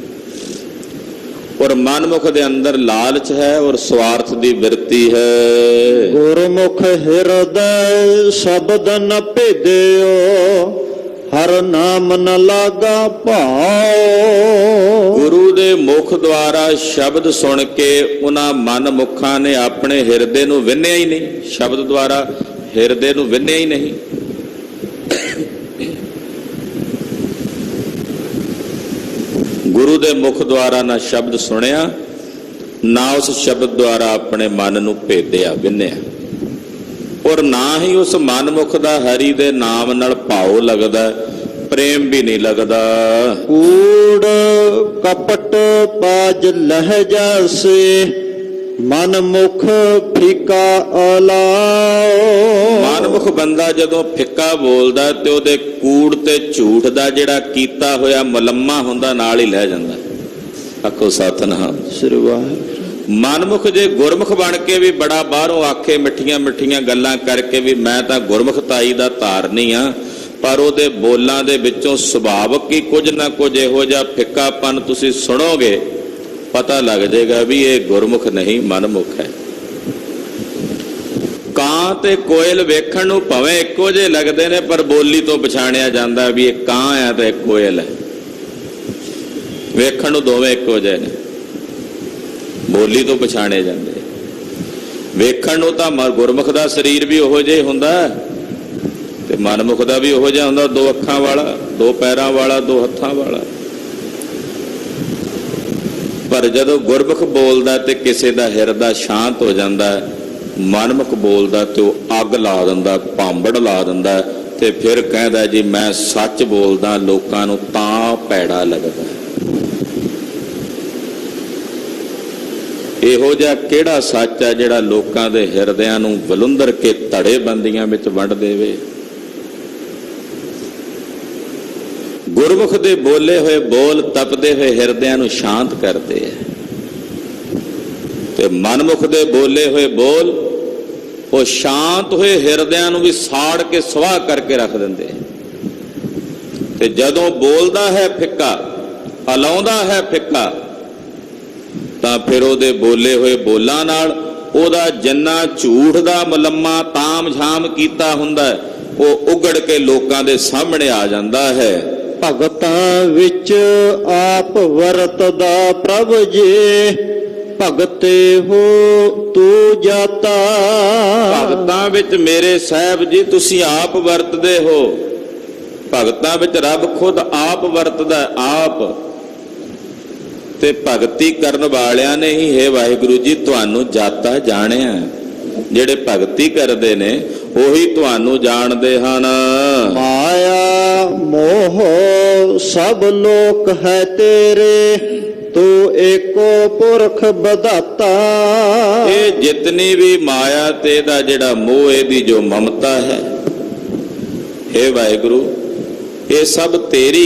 ਔਰ ਮਨਮੁਖ ਦੇ ਅੰਦਰ ਲਾਲਚ ਹੈ ਔਰ ਸਵਾਰਥ ਦੀ ਬਿਰਤੀ ਹੈ। ਗੁਰਮੁਖ ਹਿਰਦੈ ਸ਼ਬਦ ਨ ਭੇਦਿਓ, ਹਰ ਨਾਮ ਨ ਲਾਗਾ ਭਾਉ। ਗੁਰੂ ਦੇ ਮੁਖ ਦੁਆਰਾ ਸ਼ਬਦ ਸੁਣ ਕੇ ਉਹਨਾਂ ਮਨਮੁਖਾਂ ਨੇ ਆਪਣੇ ਹਿਰਦੇ ਨੂੰ ਵਿੰਨਿਆ ਹੀ ਨਹੀਂ, ਸ਼ਬਦ ਦੁਆਰਾ ਹਿਰਦੇ ਨੂੰ ਵਿੰਨਿਆ ਹੀ ਨਹੀਂ। ਗੁਰੂ ਦੇ ਮੁਖ ਦੁਆਰਾ ਨਾ ਸ਼ਬਦ ਸੁਣਿਆ, ਨਾ ਉਸ ਸ਼ਬਦ ਦੁਆਰਾ ਆਪਣੇ ਮਨ ਨੂੰ ਭੇਦਿਆ, ਵਿੰਨਿਆ, ਔਰ ਨਾ ਹੀ ਉਸ ਮਨਮੁਖ ਦਾ ਹਰੀ ਦੇ ਨਾਮ ਨਾਲ ਭਾਉ ਲੱਗਦਾ, ਪ੍ਰੇਮ ਵੀ ਨਹੀਂ ਲੱਗਦਾ। ਕੂੜ ਕਪਟ ਪਾਜ ਲਹਿ ਜਾਸੇ, ਮਨ ਮੁਖ ਫਿੱਕਾ ਅਲਾਓ। ਮਨਮੁਖ ਬੰਦਾ ਜਦੋਂ ਫਿੱਕਾ ਬੋਲਦਾ ਤੇ ਉਹਦੇ ਕੂੜ ਤੇ ਝੂਠ ਦਾ ਜਿਹੜਾ ਕੀਤਾ ਹੋਇਆ ਮੁਲੰਮਾ ਹੁੰਦਾ, ਨਾਲ ਹੀ ਲੈ ਜਾਂਦਾ। ਆਖੋ ਸਤਿਨਾਮ ਸ੍ਰੀ ਵਾਹਿਗੁਰੂ। ਮਨਮੁਖ ਜੇ ਗੁਰਮੁਖ ਬਣ ਕੇ ਵੀ ਬੜਾ ਬਾਹਰੋਂ ਆਖੇ ਮਿੱਠੀਆਂ ਮਿੱਠੀਆਂ ਗੱਲਾਂ ਕਰਕੇ ਵੀ ਮੈਂ ਤਾਂ ਗੁਰਮੁਖਤਾਈ ਦਾ ਧਾਰਨੀ ਆ, ਪਰ ਉਹਦੇ ਬੋਲਾਂ ਦੇ ਵਿੱਚੋਂ ਸੁਭਾਵਕ ਹੀ ਕੁਝ ਨਾ ਕੁਝ ਇਹੋ ਜਿਹਾ ਫਿੱਕਾਪਨ ਤੁਸੀਂ ਸੁਣੋਗੇ, ਪਤਾ ਲੱਗ ਜਾਏਗਾ ਵੀ ਇਹ ਗੁਰਮੁਖ ਨਹੀਂ, ਮਨਮੁਖ ਹੈ। ਕਾਂ ਤੇ ਕੋਇਲ ਵੇਖਣ ਨੂੰ ਭਾਵੇਂ ਇੱਕੋ ਜਿਹੇ ਲੱਗਦੇ ਨੇ, ਪਰ ਬੋਲੀ ਤੋਂ ਪਛਾਣਿਆ ਜਾਂਦਾ ਵੀ ਇਹ ਕਾਂ ਹੈ ਤੇ ਕੋਇਲ ਹੈ। ਵੇਖਣ ਨੂੰ ਦੋਵੇਂ ਇੱਕੋ ਜਿਹੇ ਨੇ, ਬੋਲੀ ਤੋਂ ਪਛਾਣੇ ਜਾਂਦੇ। ਵੇਖਣ ਨੂੰ ਤਾਂ ਗੁਰਮੁਖ ਦਾ ਸਰੀਰ ਵੀ ਉਹੋ ਜਿਹਾ ਹੁੰਦਾ ਤੇ ਮਨਮੁਖ ਦਾ ਵੀ ਉਹੋ ਜਿਹਾ ਹੁੰਦਾ, 2 ਅੱਖਾਂ ਵਾਲਾ, 2 ਪੈਰਾਂ ਵਾਲਾ, 2 ਹੱਥਾਂ ਵਾਲਾ। ਪਰ ਜਦੋਂ ਗੁਰਮੁਖ ਬੋਲਦਾ ਤੇ ਕਿਸੇ ਦਾ ਹਿਰਦਾ ਸ਼ਾਂਤ ਹੋ ਜਾਂਦਾ, ਮਨਮੁਖ ਬੋਲਦਾ ਤੇ ਉਹ ਅੱਗ ਲਾ ਦਿੰਦਾ, ਭਾਂਬੜ ਲਾ ਦਿੰਦਾ ਤੇ ਫਿਰ ਕਹਿੰਦਾ ਜੀ ਮੈਂ ਸੱਚ ਬੋਲਦਾ, ਲੋਕਾਂ ਨੂੰ ਤਾਂ ਭੈੜਾ ਲੱਗਦਾ। ਇਹੋ ਜਿਹਾ ਕਿਹੜਾ ਸੱਚ ਹੈ ਜਿਹੜਾ ਲੋਕਾਂ ਦੇ ਹਿਰਦਿਆਂ ਨੂੰ ਵਲੁੰਦਰ ਕੇ ਧੜੇ ਬੰਦੀਆਂ ਵਿੱਚ ਵੰਡ ਦੇਵੇ? ਗੁਰਮੁਖ ਦੇ ਬੋਲੇ ਹੋਏ ਬੋਲ ਤਪਦੇ ਹੋਏ ਹਿਰਦਿਆਂ ਨੂੰ ਸ਼ਾਂਤ ਕਰਦੇ ਹੈ ਤੇ ਮਨਮੁਖ ਦੇ ਬੋਲੇ ਹੋਏ ਬੋਲ ਉਹ ਸ਼ਾਂਤ ਹੋਏ ਹਿਰਦਿਆਂ ਨੂੰ ਵੀ ਸਾੜ ਕੇ ਸਵਾਹ ਕਰਕੇ ਰੱਖ ਦਿੰਦੇ। ਤੇ ਜਦੋਂ ਬੋਲਦਾ ਹੈ ਫਿੱਕਾ, ਹਲਾਉਂਦਾ ਹੈ ਫਿੱਕਾ, ਤਾਂ ਫਿਰ ਉਹਦੇ ਬੋਲੇ ਹੋਏ ਬੋਲਾਂ ਨਾਲ ਉਹਦਾ ਜਿੰਨਾ ਝੂਠ ਦਾ ਮੁਲੰਮਾ ਤਾਮ ਝਾਮ ਕੀਤਾ ਹੁੰਦਾ ਉਹ ਉਗੜ ਕੇ ਲੋਕਾਂ ਦੇ ਸਾਹਮਣੇ ਆ ਜਾਂਦਾ ਹੈ। ਭਗਤਾਂ ਵਿੱਚ ਆਪ ਵਰਤਦਾ ਪ੍ਰਭ ਜੀ, ਭਗਤੇ ਹੋ ਤੂੰ ਜਾਤਾ। ਭਗਤਾਂ ਵਿੱਚ ਮੇਰੇ ਸਾਹਿਬ ਜੀ ਤੁਸੀਂ ਆਪ ਵਰਤਦੇ ਹੋ। ਭਗਤਾਂ ਵਿੱਚ ਰੱਬ ਖੁਦ ਆਪ ਵਰਤਦਾ, ਆਪ। ਤੇ ਭਗਤੀ ਕਰਨ ਵਾਲਿਆਂ ਨੇ ਹੀ ਹੈ ਵਾਹਿਗੁਰੂ ਜੀ ਤੁਹਾਨੂੰ ਜਾਤਾ ਜਾਣਿਆ। ਜਿਹੜੇ ਭਗਤੀ ਕਰਦੇ ਨੇ ਉਹੀ ਤੁਹਾਨੂੰ ਜਾਣਦੇ ਹਨ। ਮਾਇਆ ਮੋਹ ਸਭ ਲੋਕ ਹੈ ਤੇਰੇ, ਤੂੰ ਏਕੋ ਪੁਰਖ ਬਧਾਤਾ। ਇਹ ਜਿਤਨੀ ਵੀ ਮਾਇਆ ਤੇ ਇਹਦਾ ਜਿਹੜਾ ਮੋਹ, ਇਹਦੀ ਜੋ ਮਮਤਾ ਹੈ, हे ਵਾਹਿਗੁਰੂ ਇਹ ਸਭ ਤੇਰੀ।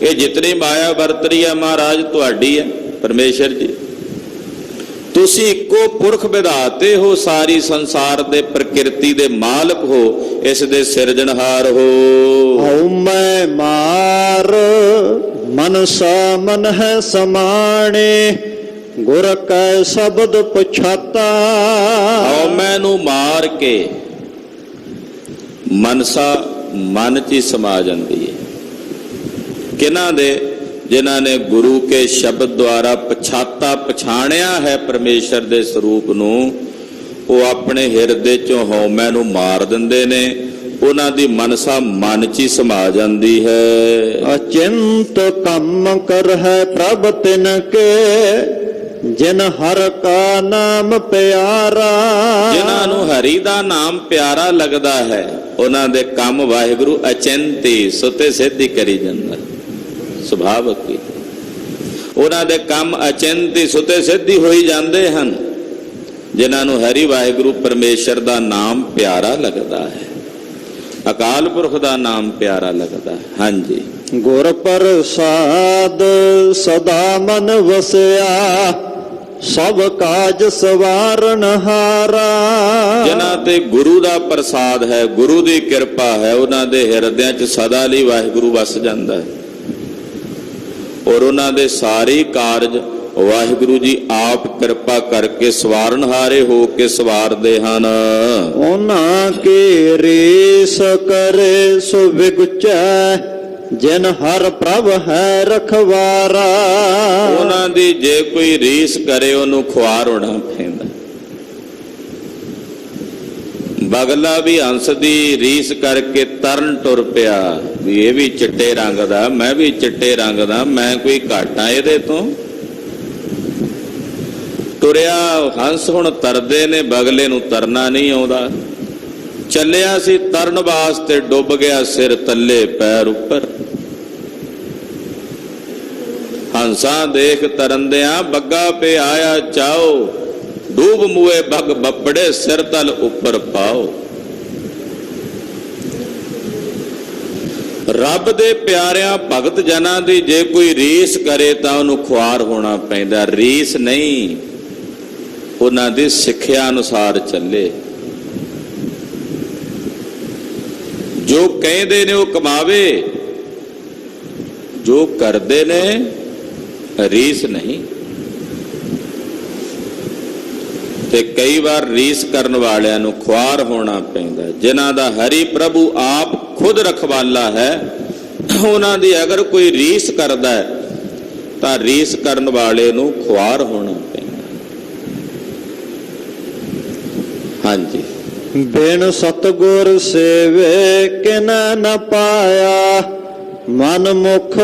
ਇਹ ਜਿਤਨੀ ਮਾਇਆ ਵਰਤ ਰਹੀ ਹੈ ਮਹਾਰਾਜ ਤੁਹਾਡੀ ਹੈ ਪਰਮੇਸ਼ਰ ਜੀ। ਤੁਸੀਂ ਇੱਕੋ ਪੁਰਖ ਵਿਧਾਤੇ ਹੋ, ਸਾਰੀ ਸੰਸਾਰ ਦੇ ਪ੍ਰਕਿਰਤੀ ਦੇ ਮਾਲਕ ਹੋ, ਇਸ ਦੇ ਸਿਰਜਣਹਾਰ ਹੋ। ਹਉ ਮੈਂ ਮਾਰ ਮਨਸਾ ਮਨ ਹੈ ਸਮਾਣੇ, ਗੁਰ ਕੈ ਸ਼ਬਦ ਪਛਾਤਾ। ਹਉ ਮੈਂ ਨੂੰ ਮਾਰ ਕੇ ਮਨਸਾ ਮਨ 'ਚ ਹੀ ਸਮਾ ਜਾਂਦੀ ਹੈ। ਕਿਹਨਾਂ ਦੇ? ਜਿਨ੍ਹਾਂ ਨੇ ਗੁਰੂ ਕੇ ਸ਼ਬਦ ਦੁਆਰਾ ਪਛਾਤਾ, ਪਛਾਣਿਆ ਹੈ ਪਰਮੇਸ਼ਰ ਦੇ ਸਰੂਪ ਨੂੰ, ਉਹ ਆਪਣੇ ਹਿਰਦੇ ਚੋਂ ਹਉਮੈ ਨੂੰ ਮਾਰ ਦਿੰਦੇ ਨੇ। ਉਹਨਾਂ ਦੀ ਮਨਸਾ ਮਨ 'ਚ ਹੀ ਸਮਾ ਜਾਂਦੀ ਹੈ। ਅਚਿੰਤ ਕੰਮ ਕਰ ਹੈ ਪ੍ਰਭ ਤਿਨ ਕੇ, ਜਿਨ ਹਰ ਕਾ ਨਾਮ ਪਿਆਰਾ। ਜਿਨ੍ਹਾਂ ਨੂੰ ਹਰੀ ਦਾ ਨਾਮ ਪਿਆਰਾ ਲੱਗਦਾ ਹੈ ਉਹਨਾਂ ਦੇ ਕੰਮ ਵਾਹਿਗੁਰੂ ਅਚਿੰਤੀ ਸੁਤੇ ਸਿੱਧੀ ਕਰੀ ਜਾਂਦਾ। ਸੁਭਾਵਕ ਹੀ ਉਹਨਾਂ ਦੇ ਕੰਮ ਅਚਿੰਤੀ ਸੁਤੇ ਸਿੱਧੀ ਹੋਈ ਜਾਂਦੇ ਹਨ ਜਿਨ੍ਹਾਂ ਨੂੰ ਹਰੀ ਵਾਹਿਗੁਰੂ ਪਰਮੇਸ਼ਰ ਦਾ ਨਾਮ ਪਿਆਰਾ ਲੱਗਦਾ ਹੈ, ਅਕਾਲ ਪੁਰਖ ਦਾ ਨਾਮ ਪਿਆਰਾ ਲੱਗਦਾ ਹੈ। ਹਾਂਜੀ। ਗੁਰ ਪ੍ਰਸਾਦ ਸਦਾ ਮਨ ਵਸਿਆ, ਸਭ ਕਾਜ ਸਵਾਰਨ ਹਾਰਾ। ਜਿਨ੍ਹਾਂ ਤੇ ਗੁਰੂ ਦਾ ਪ੍ਰਸਾਦ ਹੈ, ਗੁਰੂ ਦੀ ਕਿਰਪਾ ਹੈ, ਉਹਨਾਂ ਦੇ ਹਿਰਦਿਆਂ 'ਚ ਸਦਾ ਲਈ ਵਾਹਿਗੁਰੂ ਵਸ ਜਾਂਦਾ ਹੈ ਔਰ ਉਹਨਾਂ ਦੇ ਸਾਰੇ ਕਾਰਜ ਵਾਹਿਗੁਰੂ ਜੀ ਆਪ ਕਿਰਪਾ ਕਰਕੇ ਸਵਾਰਨਹਾਰੇ ਹੋ ਕੇ ਸਵਾਰਦੇ ਹਨ। ਉਹਨਾਂ ਕੇ ਰੀਸ ਕਰੇ ਸੋ ਵਿਗੁਚੈ, ਜਿਨ ਹਰ ਪ੍ਰਭ ਹੈ ਰਖਵਾਰਾ। ਉਹਨਾਂ ਦੀ ਜੇ ਕੋਈ ਰੀਸ ਕਰੇ ਉਹਨੂੰ ਖੁਆਰ ਹੋਣਾ ਪੈਂਦਾ। ਬਗਲਾ ਵੀ ਹੰਸ ਦੀ ਰੀਸ ਕਰਕੇ ਤਰਨ ਟੁਰ ਪਿਆ ਵੀ ਇਹ ਵੀ ਚਿੱਟੇ ਰੰਗ ਦਾ, ਮੈਂ ਵੀ ਚਿੱਟੇ ਰੰਗ ਦਾ, ਮੈਂ ਕੋਈ ਘਾਟਾ ਇਹਦੇ ਤੋਂ। ਤੁਰਿਆ ਹੰਸ ਹੁਣ ਤਰਦੇ ਨੇ, ਬਗਲੇ ਨੂੰ ਤਰਨਾ ਨਹੀਂ ਆਉਂਦਾ। ਚੱਲਿਆ ਸੀ ਤਰਨ ਵਾਸਤੇ, ਡੁੱਬ ਗਿਆ ਸਿਰ ਤੱਲੇ ਪੈਰ ਉੱਪਰ। ਹੰਸਾਂ ਦੇਖ ਤਰੰਦਿਆਂ ਬੱਗਾ ਪੇ ਆਇਆ ਚਾਓ, ਡੂਬ ਮੂਏ ਬਗ ਬੱਪੜੇ ਸਿਰ ਤਲ ਉੱਪਰ ਪਾਓ। ਰੱਬ ਦੇ ਪਿਆਰਿਆਂ ਭਗਤ ਜਨਾਂ ਦੀ ਜੇ ਕੋਈ ਰੀਸ ਕਰੇ ਤਾਂ ਉਹਨੂੰ ਖੁਆਰ ਹੋਣਾ ਪੈਂਦਾ। ਰੀਸ ਨਹੀਂ, ਉਹਨਾਂ ਦੀ ਸਿੱਖਿਆ ਅਨੁਸਾਰ ਚੱਲੇ। ਜੋ ਕਹਿੰਦੇ ਨੇ ਉਹ ਕਮਾਵੇ, ਜੋ ਕਰਦੇ ਨੇ ਰੀਸ ਨਹੀਂ। ਤੇ ਕਈ ਵਾਰ ਰੀਸ ਕਰਨ ਵਾਲਿਆਂ ਨੂੰ ਖੁਆਰ ਹੋਣਾ ਪੈਂਦਾ। ਜਿਨ੍ਹਾਂ ਦਾ ਹਰੀ ਪ੍ਰਭੂ ਆਪ ਖੁਦ ਰਖਵਾਲਾ ਹੈ, ਉਹਨਾਂ ਦੀ ਅਗਰ ਕੋਈ ਰੀਸ ਕਰਦਾ ਹੈ ਤਾਂ ਰੀਸ ਕਰਨ ਵਾਲੇ ਨੂੰ ਖੁਆਰ ਹੋਣਾ ਪੈਂਦਾ। ਹਾਂਜੀ। ਬਿਨ ਸਤਗੁਰ ਸੇਵੇ ਕਿਨ ਨ ਪਾਇਆ, ਮਨ ਮੁਖ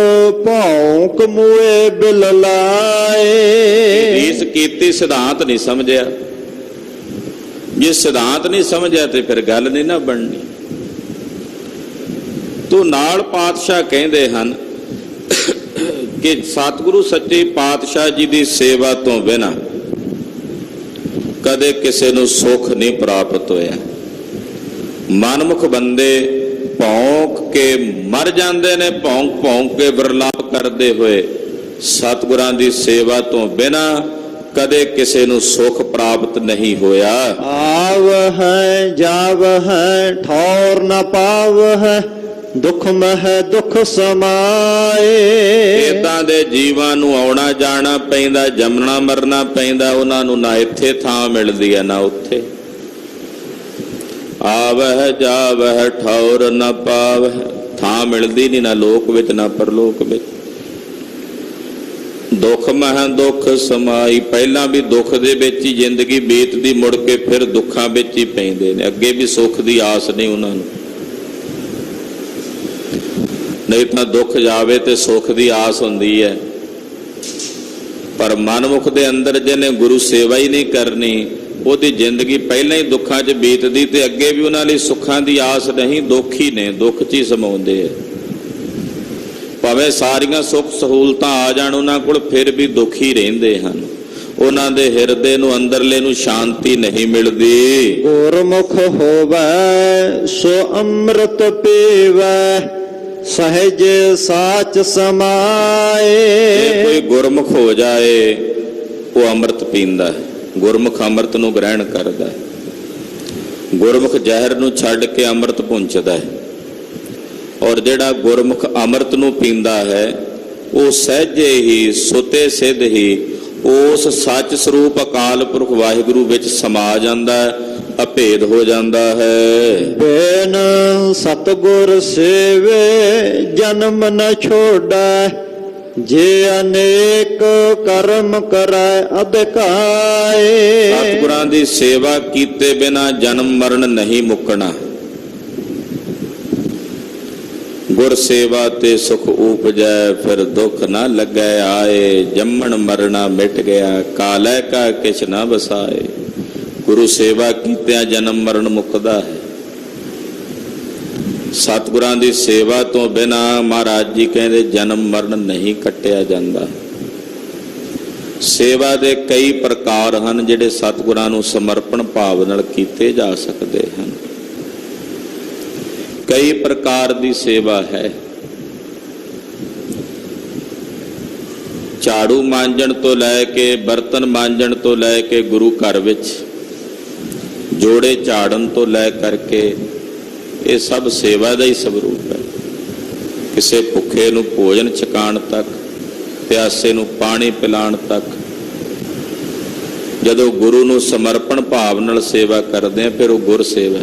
ਭੌਂਕ ਮੂਏ ਬਿਲ ਲਾਏ। ਰੀਸ ਕੀਤੀ, ਸਿਧਾਂਤ ਨਹੀਂ ਸਮਝਿਆ। ਜੇ ਸਿਧਾਂਤ ਨਹੀਂ ਸਮਝਿਆ ਤੇ ਫਿਰ ਗੱਲ ਨਹੀਂ ਨਾ ਬਣਨੀ। ਤੂੰ ਨਾਲ ਪਾਤਸ਼ਾਹ ਕਹਿੰਦੇ ਹਨ ਕਿ ਸਤਿਗੁਰੂ ਸੱਚੇ ਪਾਤਸ਼ਾਹ ਜੀ ਦੀ ਸੇਵਾ ਤੋਂ ਬਿਨਾਂ ਕਦੇ ਕਿਸੇ ਨੂੰ ਸੁੱਖ ਨਹੀਂ ਪ੍ਰਾਪਤ ਹੋਇਆ। ਮਨਮੁਖ ਬੰਦੇ ਭੌਂਕ ਕੇ ਮਰ ਜਾਂਦੇ ਨੇ, ਭੌਂਕ ਭੌਂਕ ਕੇ ਵਿਰਲਾਪ ਕਰਦੇ ਹੋਏ। ਸਤਿਗੁਰਾਂ ਦੀ ਸੇਵਾ ਤੋਂ ਬਿਨਾਂ ਕਦੇ ਕਿਸੇ ਨੂੰ ਸੁੱਖ ਪ੍ਰਾਪਤ ਨਹੀਂ ਹੋਇਆ। ਆਵ ਹੈ ਜਾਵ ਹੈ ਠੌਰ ਨ ਪਾਵ ਹੈ, ਦੁੱਖ ਮਹਿ ਦੁੱਖ ਸਮਾਏ। ਏਦਾਂ ਦੇ ਜੀਵਾਂ ਨੂੰ ਆਉਣਾ ਜਾਣਾ ਪੈਂਦਾ, ਜੰਮਣਾ ਮਰਨਾ ਪੈਂਦਾ। ਉਹਨਾਂ ਨੂੰ ਨਾ ਇੱਥੇ ਥਾਂ ਮਿਲਦੀ ਹੈ ਨਾ ਉੱਥੇ। ਆਵਹਿ ਜਾਵਹਿ ਠੌਰ ਨ ਪਾਵਹਿ, ਥਾਂ ਮਿਲਦੀ ਨਹੀਂ ਨਾ ਲੋਕ ਵਿੱਚ ਨਾ ਪਰਲੋਕ ਵਿੱਚ। ਦੁੱਖ ਮਹਿ ਦੁੱਖ ਸਮਾਈ, ਪਹਿਲਾਂ ਵੀ ਦੁੱਖ ਦੇ ਵਿੱਚ ਹੀ ਜ਼ਿੰਦਗੀ ਬੀਤਦੀ, ਮੁੜ ਕੇ ਫਿਰ ਦੁੱਖਾਂ ਵਿੱਚ ਹੀ ਪੈਂਦੇ ਨੇ। ਅੱਗੇ ਵੀ ਸੁੱਖ ਦੀ ਆਸ ਨਹੀਂ ਉਹਨਾਂ ਨੂੰ, ਨਹੀਂ ਤਾਂ ਦੁੱਖ ਜਾਵੇ ਤੇ ਸੁੱਖ ਦੀ ਆਸ ਹੁੰਦੀ ਹੈ। ਪਰ ਮਨਮੁਖ ਦੇ ਅੰਦਰ ਜਿਹਨੇ ਗੁਰੂ ਸੇਵਾ ਹੀ ਨਹੀਂ ਕਰਨੀ, ਉਹਦੀ ਜ਼ਿੰਦਗੀ ਪਹਿਲਾਂ ਹੀ ਦੁੱਖਾਂ 'ਚ ਬੀਤਦੀ ਤੇ ਅੱਗੇ ਵੀ ਉਹਨਾਂ ਲਈ ਸੁੱਖਾਂ ਦੀ ਆਸ ਨਹੀਂ, ਦੁੱਖ ਹੀ ਨੇ, ਦੁੱਖ 'ਚ ਹੀ ਸਮਾਉਂਦੇ ਆ। ਭਾਵੇਂ ਸਾਰੀਆਂ ਸੁੱਖ ਸਹੂਲਤਾਂ ਆ ਜਾਣ ਉਹਨਾਂ ਕੋਲ, ਫਿਰ ਵੀ ਦੁੱਖ ਹੀ ਰਹਿੰਦੇ ਹਨ। ਉਹਨਾਂ ਦੇ ਹਿਰਦੇ ਨੂੰ, ਅੰਦਰਲੇ ਨੂੰ ਸ਼ਾਂਤੀ ਨਹੀਂ ਮਿਲਦੀ। ਗੁਰਮੁਖ ਹੋਵੈ ਸੋ ਅੰਮ੍ਰਿਤ ਪੀਵੈ, ਸਹਿਜ ਸਾਚ ਸਮਾਏ। ਜੇ ਕੋਈ ਗੁਰਮੁਖ ਹੋ ਜਾਏ ਉਹ ਅੰਮ੍ਰਿਤ ਪੀਂਦਾ ਹੈ। ਗੁਰਮੁਖ ਅੰਮ੍ਰਿਤ ਨੂੰ ਗ੍ਰਹਿਣ ਕਰਦਾ ਹੈ। ਗੁਰਮੁਖ ਜ਼ਹਿਰ ਨੂੰ ਛੱਡ ਕੇ ਅੰਮ੍ਰਿਤ ਪੁੰਚਦਾ ਹੈ। ਔਰ ਜਿਹੜਾ ਗੁਰਮੁਖ ਅੰਮ੍ਰਿਤ ਨੂੰ ਪੀਂਦਾ ਹੈ ਉਹ ਸਹਿਜੇ ਹੀ, ਸੁਤੇ ਸਿੱਧ ਹੀ ਉਸ ਸੱਚ ਸਰੂਪ ਅਕਾਲ ਪੁਰਖ ਵਾਹਿਗੁਰੂ ਵਿੱਚ ਸਮਾ ਜਾਂਦਾ ਹੈ, ਅਭੇਦ ਹੋ ਜਾਂਦਾ ਹੈ। ਬਿਨ ਸਤਗੁਰ ਸੇਵੇ ਜਨਮ ਨ ਛੋੜੈ, ਜੇ ਅਨੇਕ ਕਰਮ ਕਰੈ ਅਧਿਕਾਏ। ਸਤਿਗੁਰਾਂ ਦੀ ਸੇਵਾ ਕੀਤੇ ਬਿਨਾ ਜਨਮ ਮਰਨ ਨਹੀਂ ਮੁੱਕਣਾ। ਗੁਰ ਸੇਵਾ ਤੇ ਸੁਖ ਉਪਜੈ, ਫਿਰ ਦੁੱਖ ਨਾ ਲੱਗੈ ਆਏ। ਜੰਮਣ ਮਰਨਾ ਮਿਟ ਗਿਆ, ਕਾਲੈ ਕਾ ਕਿਛ ਨਾ ਵਸਾਏ। ਗੁਰੂ ਸੇਵਾ ਕੀਤਿਆਂ ਜਨਮ ਮਰਨ ਮੁੱਕਦਾ ਹੈ। ਸਤਿਗੁਰਾਂ ਦੀ ਸੇਵਾ ਤੋਂ ਬਿਨਾ ਮਹਾਰਾਜ ਜੀ ਕਹਿੰਦੇ ਜਨਮ ਮਰਨ ਨਹੀਂ ਕੱਟਿਆ ਜਾਂਦਾ। ਸੇਵਾ ਦੇ ਕਈ ਪ੍ਰਕਾਰ ਹਨ ਜਿਹੜੇ ਸਤਿਗੁਰਾਂ ਨੂੰ ਸਮਰਪਣ ਭਾਵ ਨਾਲ ਕੀਤੇ ਜਾ ਸਕਦੇ ਹਨ। ਕਈ ਪ੍ਰਕਾਰ ਦੀ ਸੇਵਾ ਹੈ। ਝਾੜੂ ਮਾਂਜਣ ਤੋਂ ਲੈ ਕੇ, ਬਰਤਨ ਮਾਂਜਣ ਤੋਂ ਲੈ ਕੇ, ਗੁਰੂ ਘਰ ਵਿੱਚ ਜੋੜੇ ਝਾੜਨ ਤੋਂ ਲੈ ਕਰਕੇ, ਇਹ ਸਭ ਸੇਵਾ ਦਾ ਹੀ ਸਵਰੂਪ ਹੈ। ਕਿਸੇ ਭੁੱਖੇ ਨੂੰ ਭੋਜਨ ਛਕਾਉਣ ਤੱਕ, ਪਿਆਸੇ ਨੂੰ ਪਾਣੀ ਪਿਲਾਉਣ ਤੱਕ, ਜਦੋਂ ਗੁਰੂ ਨੂੰ ਸਮਰਪਣ ਭਾਵ ਨਾਲ ਸੇਵਾ ਕਰਦੇ ਆ ਫਿਰ ਉਹ ਗੁਰ ਸੇਵਾ।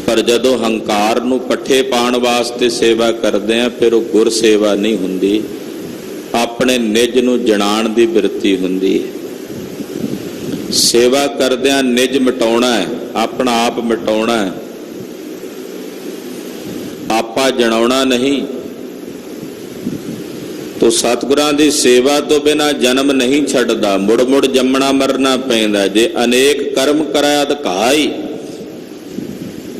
ਪਰ ਜਦੋਂ ਹੰਕਾਰ ਨੂੰ ਪੱਠੇ ਪਾਉਣ ਵਾਸਤੇ ਸੇਵਾ ਕਰਦੇ ਆ ਫਿਰ ਉਹ ਗੁਰ ਸੇਵਾ ਨਹੀਂ ਹੁੰਦੀ, ਆਪਣੇ ਨਿਜ ਨੂੰ ਜਣਾਉਣ ਦੀ ਬਿਰਤੀ ਹੁੰਦੀ ਹੈ। ਸੇਵਾ ਕਰਦਿਆਂ ਨਿਜ ਮਿਟਾਉਣਾ ਹੈ, ਆਪਣਾ ਆਪ ਮਿਟਾਉਣਾ ਹੈ, ਆਪਾ ਜਣਾਉਣਾ ਨਹੀਂ। ਤੋ ਸਤਿਗੁਰਾਂ ਦੀ ਸੇਵਾ ਤੋਂ ਬਿਨਾਂ ਜਨਮ ਨਹੀਂ ਛੱਡਦਾ, ਮੁੜ ਮੁੜ ਜੰਮਣਾ ਮਰਨਾ ਪੈਂਦਾ। ਜੇ ਅਨੇਕ ਕਰਮ ਕਰਾਇਆ ਅਧਿਕਾਈ,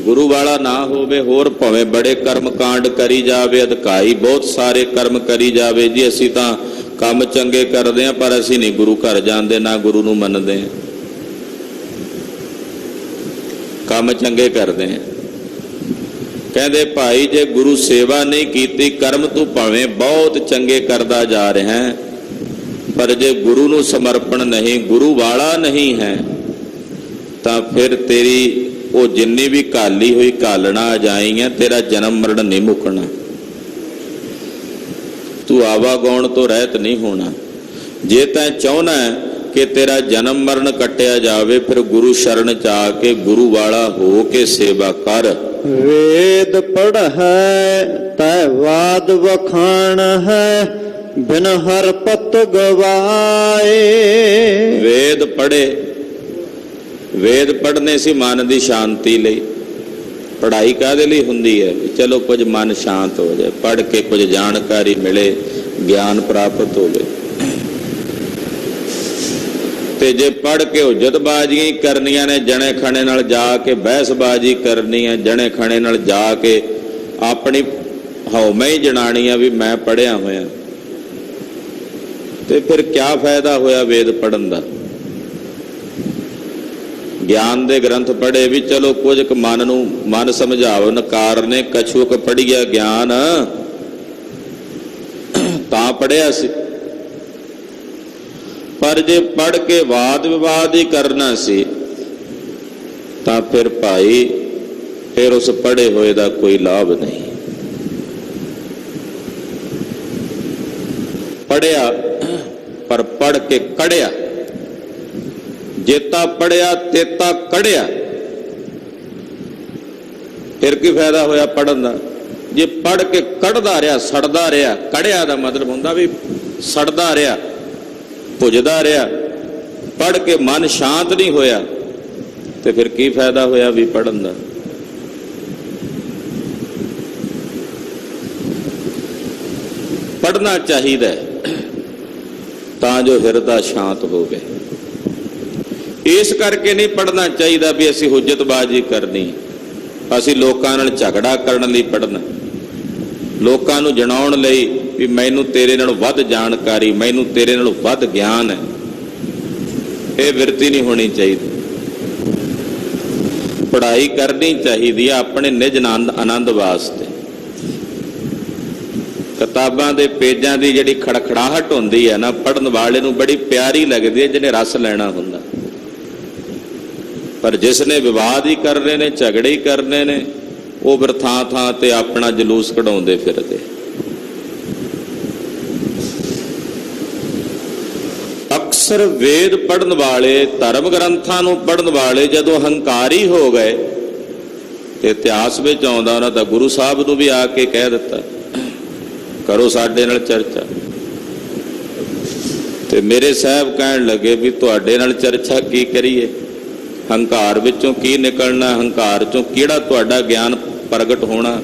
ਗੁਰੂ ਵਾਲਾ ਨਾ ਹੋਵੇ, ਹੋਰ ਭਾਵੇਂ ਬੜੇ ਕਰਮ ਕਾਂਡ ਕਰੀ ਜਾਵੇ, ਅਧਿਕਾਈ ਬਹੁਤ ਸਾਰੇ ਕਰਮ ਕਰੀ ਜਾਵੇ, ਜੀ ਅਸੀਂ ਤਾਂ ਕੰਮ ਚੰਗੇ ਕਰਦੇ ਹਾਂ ਪਰ ਅਸੀਂ ਨਹੀਂ ਗੁਰੂ ਘਰ ਜਾਂਦੇ, ਨਾ ਗੁਰੂ ਨੂੰ ਮੰਨਦੇ ਹਾਂ, ਕੰਮ ਚੰਗੇ ਕਰਦੇ ਹਾਂ। ਕਹਿੰਦੇ ਭਾਈ ਜੇ ਗੁਰੂ ਸੇਵਾ ਨਹੀਂ ਕੀਤੀ, ਕਰਮ ਤੂੰ ਭਾਵੇਂ ਬਹੁਤ ਚੰਗੇ ਕਰਦਾ ਜਾ ਰਿਹਾ ਹੈ, ਪਰ ਜੇ ਗੁਰੂ ਨੂੰ ਸਮਰਪਣ ਨਹੀਂ, ਗੁਰੂ ਵਾਲਾ ਨਹੀਂ ਹੈ, ਤਾਂ ਫਿਰ ਤੇਰੀ ਉਹ ਜਿੰਨੀ ਵੀ ਕਾਲੀ ਹੋਈ ਕਾਲਣਾ ਜਾਈਆਂ, ਤੇਰਾ ਜਨਮ ਮਰਨ ਨਹੀਂ ਮੁੱਕਣਾ। ਤੂੰ ਆਵਾਗਾਉਣ ਤੋਂ ਰਹਿਤ ਨਹੀਂ ਹੋਣਾ। ਜੇ ਤੈਂ ਚਾਹੁੰਦਾ ਕਿ ਤੇਰਾ ਜਨਮ ਮਰਨ ਕੱਟਿਆ ਜਾਵੇ, ਫਿਰ ਗੁਰੂ ਸ਼ਰਨ ਚ ਆ ਕੇ ਗੁਰੂ ਵਾਲਾ ਹੋ ਕੇ ਸੇਵਾ ਕਰ। ਵੇਦ ਪੜ੍ਹੈ ਤੈ ਵਾਦ ਵਖਾਣ ਹੈ, ਬਿਨ ਹਰ ਪਤ ਗਵਾਏ। ਵੇਦ ਪੜ੍ਹੇ, ਵੇਦ ਪੜ੍ਹਨੇ ਸੀ ਮਨ ਦੀ ਸ਼ਾਂਤੀ ਲਈ। ਪੜ੍ਹਾਈ ਕਾਹਦੇ ਲਈ ਹੁੰਦੀ ਹੈ? ਚਲੋ ਕੁਝ ਮਨ ਸ਼ਾਂਤ ਹੋ ਜਾਏ, ਪੜ੍ਹ ਕੇ ਕੁਝ ਜਾਣਕਾਰੀ ਮਿਲੇ, ਗਿਆਨ ਪ੍ਰਾਪਤ ਹੋਵੇ। ਤੇ ਜੇ ਪੜ੍ਹ ਕੇ ਹੁਜਤਬਾਜ਼ੀਆਂ ਹੀ ਕਰਨੀਆਂ ਨੇ, ਜਣੇ ਖਣੇ ਨਾਲ ਜਾ ਕੇ ਬਹਿਸਬਾਜ਼ੀ ਕਰਨੀ ਹੈ, ਜਣੇ ਖਣੇ ਨਾਲ ਜਾ ਕੇ ਆਪਣੀ ਹਉਮੈ ਹੀ ਜਣਾਣੀ ਆ ਵੀ ਮੈਂ ਪੜ੍ਹਿਆ ਹੋਇਆ, ਤੇ ਫਿਰ ਕਿਆ ਫਾਇਦਾ ਹੋਇਆ ਵੇਦ ਪੜ੍ਹਨ ਦਾ? ਗਿਆਨ ਦੇ ਗ੍ਰੰਥ ਪੜ੍ਹੇ ਵੀ ਚਲੋ ਕੁਝ ਕੁ ਮਨ ਸਮਝਾਵਨ ਕਾਰਨੇ, ਕਛੂ ਕੁ ਪੜ੍ਹਿਆ ਗਿਆਨ ਤਾਂ ਪੜ੍ਹਿਆ ਸੀ। ਪਰ ਜੇ ਪੜ੍ਹ ਕੇ ਵਾਦ ਵਿਵਾਦ ਹੀ ਕਰਨਾ ਸੀ ਤਾਂ ਫਿਰ ਭਾਈ ਫਿਰ ਉਸ ਪੜ੍ਹੇ ਹੋਏ ਦਾ ਕੋਈ ਲਾਭ ਨਹੀਂ। ਪੜ੍ਹਿਆ ਪਰ ਪੜ੍ਹ ਕੇ ਕੜਿਆ, ਜੇਤਾ ਪੜ੍ਹਿਆ ਤੇਤਾ ਕੜਿਆ, ਫਿਰ ਕੀ ਫਾਇਦਾ ਹੋਇਆ ਪੜ੍ਹਨ ਦਾ? ਜੇ ਪੜ੍ਹ ਕੇ ਕੜਦਾ ਰਿਹਾ, ਸੜਦਾ ਰਿਹਾ, ਕੜਿਆ ਦਾ ਮਤਲਬ ਹੁੰਦਾ ਵੀ ਸੜਦਾ ਰਿਹਾ, ਭੁੱਜਦਾ ਰਿਹਾ, ਪੜ੍ਹ ਕੇ ਮਨ ਸ਼ਾਂਤ ਨਹੀਂ ਹੋਇਆ, ਤੇ ਫਿਰ ਕੀ ਫਾਇਦਾ ਹੋਇਆ ਵੀ ਪੜ੍ਹਨ ਦਾ? ਪੜ੍ਹਨਾ ਚਾਹੀਦਾ ਹੈ ਤਾਂ ਜੋ ਹਿਰਦਾ ਸ਼ਾਂਤ ਹੋਵੇ। ਇਸ ਕਰਕੇ ਨਹੀਂ ਪੜ੍ਹਨਾ ਚਾਹੀਦਾ ਵੀ ਅਸੀਂ ਹੁਜਤਬਾਜ਼ੀ ਕਰਨੀ, ਅਸੀਂ ਲੋਕਾਂ ਨਾਲ ਝਗੜਾ ਕਰਨ ਲਈ ਪੜ੍ਹਨਾ, ਲੋਕਾਂ ਨੂੰ ਜਣਾਉਣ ਲਈ ਵੀ ਮੈਨੂੰ ਤੇਰੇ ਨਾਲੋਂ ਵੱਧ ਜਾਣਕਾਰੀ, ਮੈਨੂੰ ਤੇਰੇ ਨਾਲੋਂ ਵੱਧ ਗਿਆਨ ਹੈ। ਇਹ ਬਿਰਤੀ ਨਹੀਂ ਹੋਣੀ ਚਾਹੀਦੀ। ਪੜ੍ਹਾਈ ਕਰਨੀ ਚਾਹੀਦੀ ਹੈ ਆਪਣੇ ਨਿਜ ਆਨੰਦ ਵਾਸਤੇ। ਕਿਤਾਬਾਂ ਦੇ ਪੇਜਾਂ ਦੀ ਜਿਹੜੀ ਖੜਖੜਾਹਟ ਹੁੰਦੀ ਹੈ ਨਾ, ਪੜ੍ਹਨ ਵਾਲੇ ਨੂੰ ਬੜੀ ਪਿਆਰੀ ਲੱਗਦੀ ਹੈ ਜਿਹਨੇ ਰਸ ਲੈਣਾ ਹੁੰਦਾ। ਪਰ ਜਿਸ ਨੇ ਵਿਵਾਦ ਹੀ ਕਰਨੇ ਨੇ, ਝਗੜੇ ਹੀ ਕਰਨੇ ਨੇ, ਉਹ ਫਿਰ ਥਾਂ ਥਾਂ ਤੇ ਆਪਣਾ ਜਲੂਸ ਕਢਾਉਂਦੇ ਫਿਰਦੇ। ਅਕਸਰ ਵੇਦ ਪੜ੍ਹਨ ਵਾਲੇ, ਧਰਮ ਗ੍ਰੰਥਾਂ ਨੂੰ ਪੜ੍ਹਨ ਵਾਲੇ ਜਦੋਂ ਹੰਕਾਰੀ ਹੋ ਗਏ, ਤੇ ਇਤਿਹਾਸ ਵਿੱਚ ਆਉਂਦਾ ਉਹਨਾਂ ਦਾ ਗੁਰੂ ਸਾਹਿਬ ਨੂੰ ਵੀ ਆ ਕੇ ਕਹਿ ਦਿੱਤਾ ਕਰੋ ਸਾਡੇ ਨਾਲ ਚਰਚਾ। ਤੇ ਮੇਰੇ ਸਾਹਿਬ ਕਹਿਣ ਲੱਗੇ ਵੀ ਤੁਹਾਡੇ ਨਾਲ ਚਰਚਾ ਕੀ ਕਰੀਏ? ਹੰਕਾਰ ਵਿੱਚੋਂ ਕੀ ਨਿਕਲਣਾ? ਹੰਕਾਰ ਚੋਂ ਕਿਹੜਾ ਤੁਹਾਡਾ ਗਿਆਨ ਪ੍ਰਗਟ ਹੋਣਾ?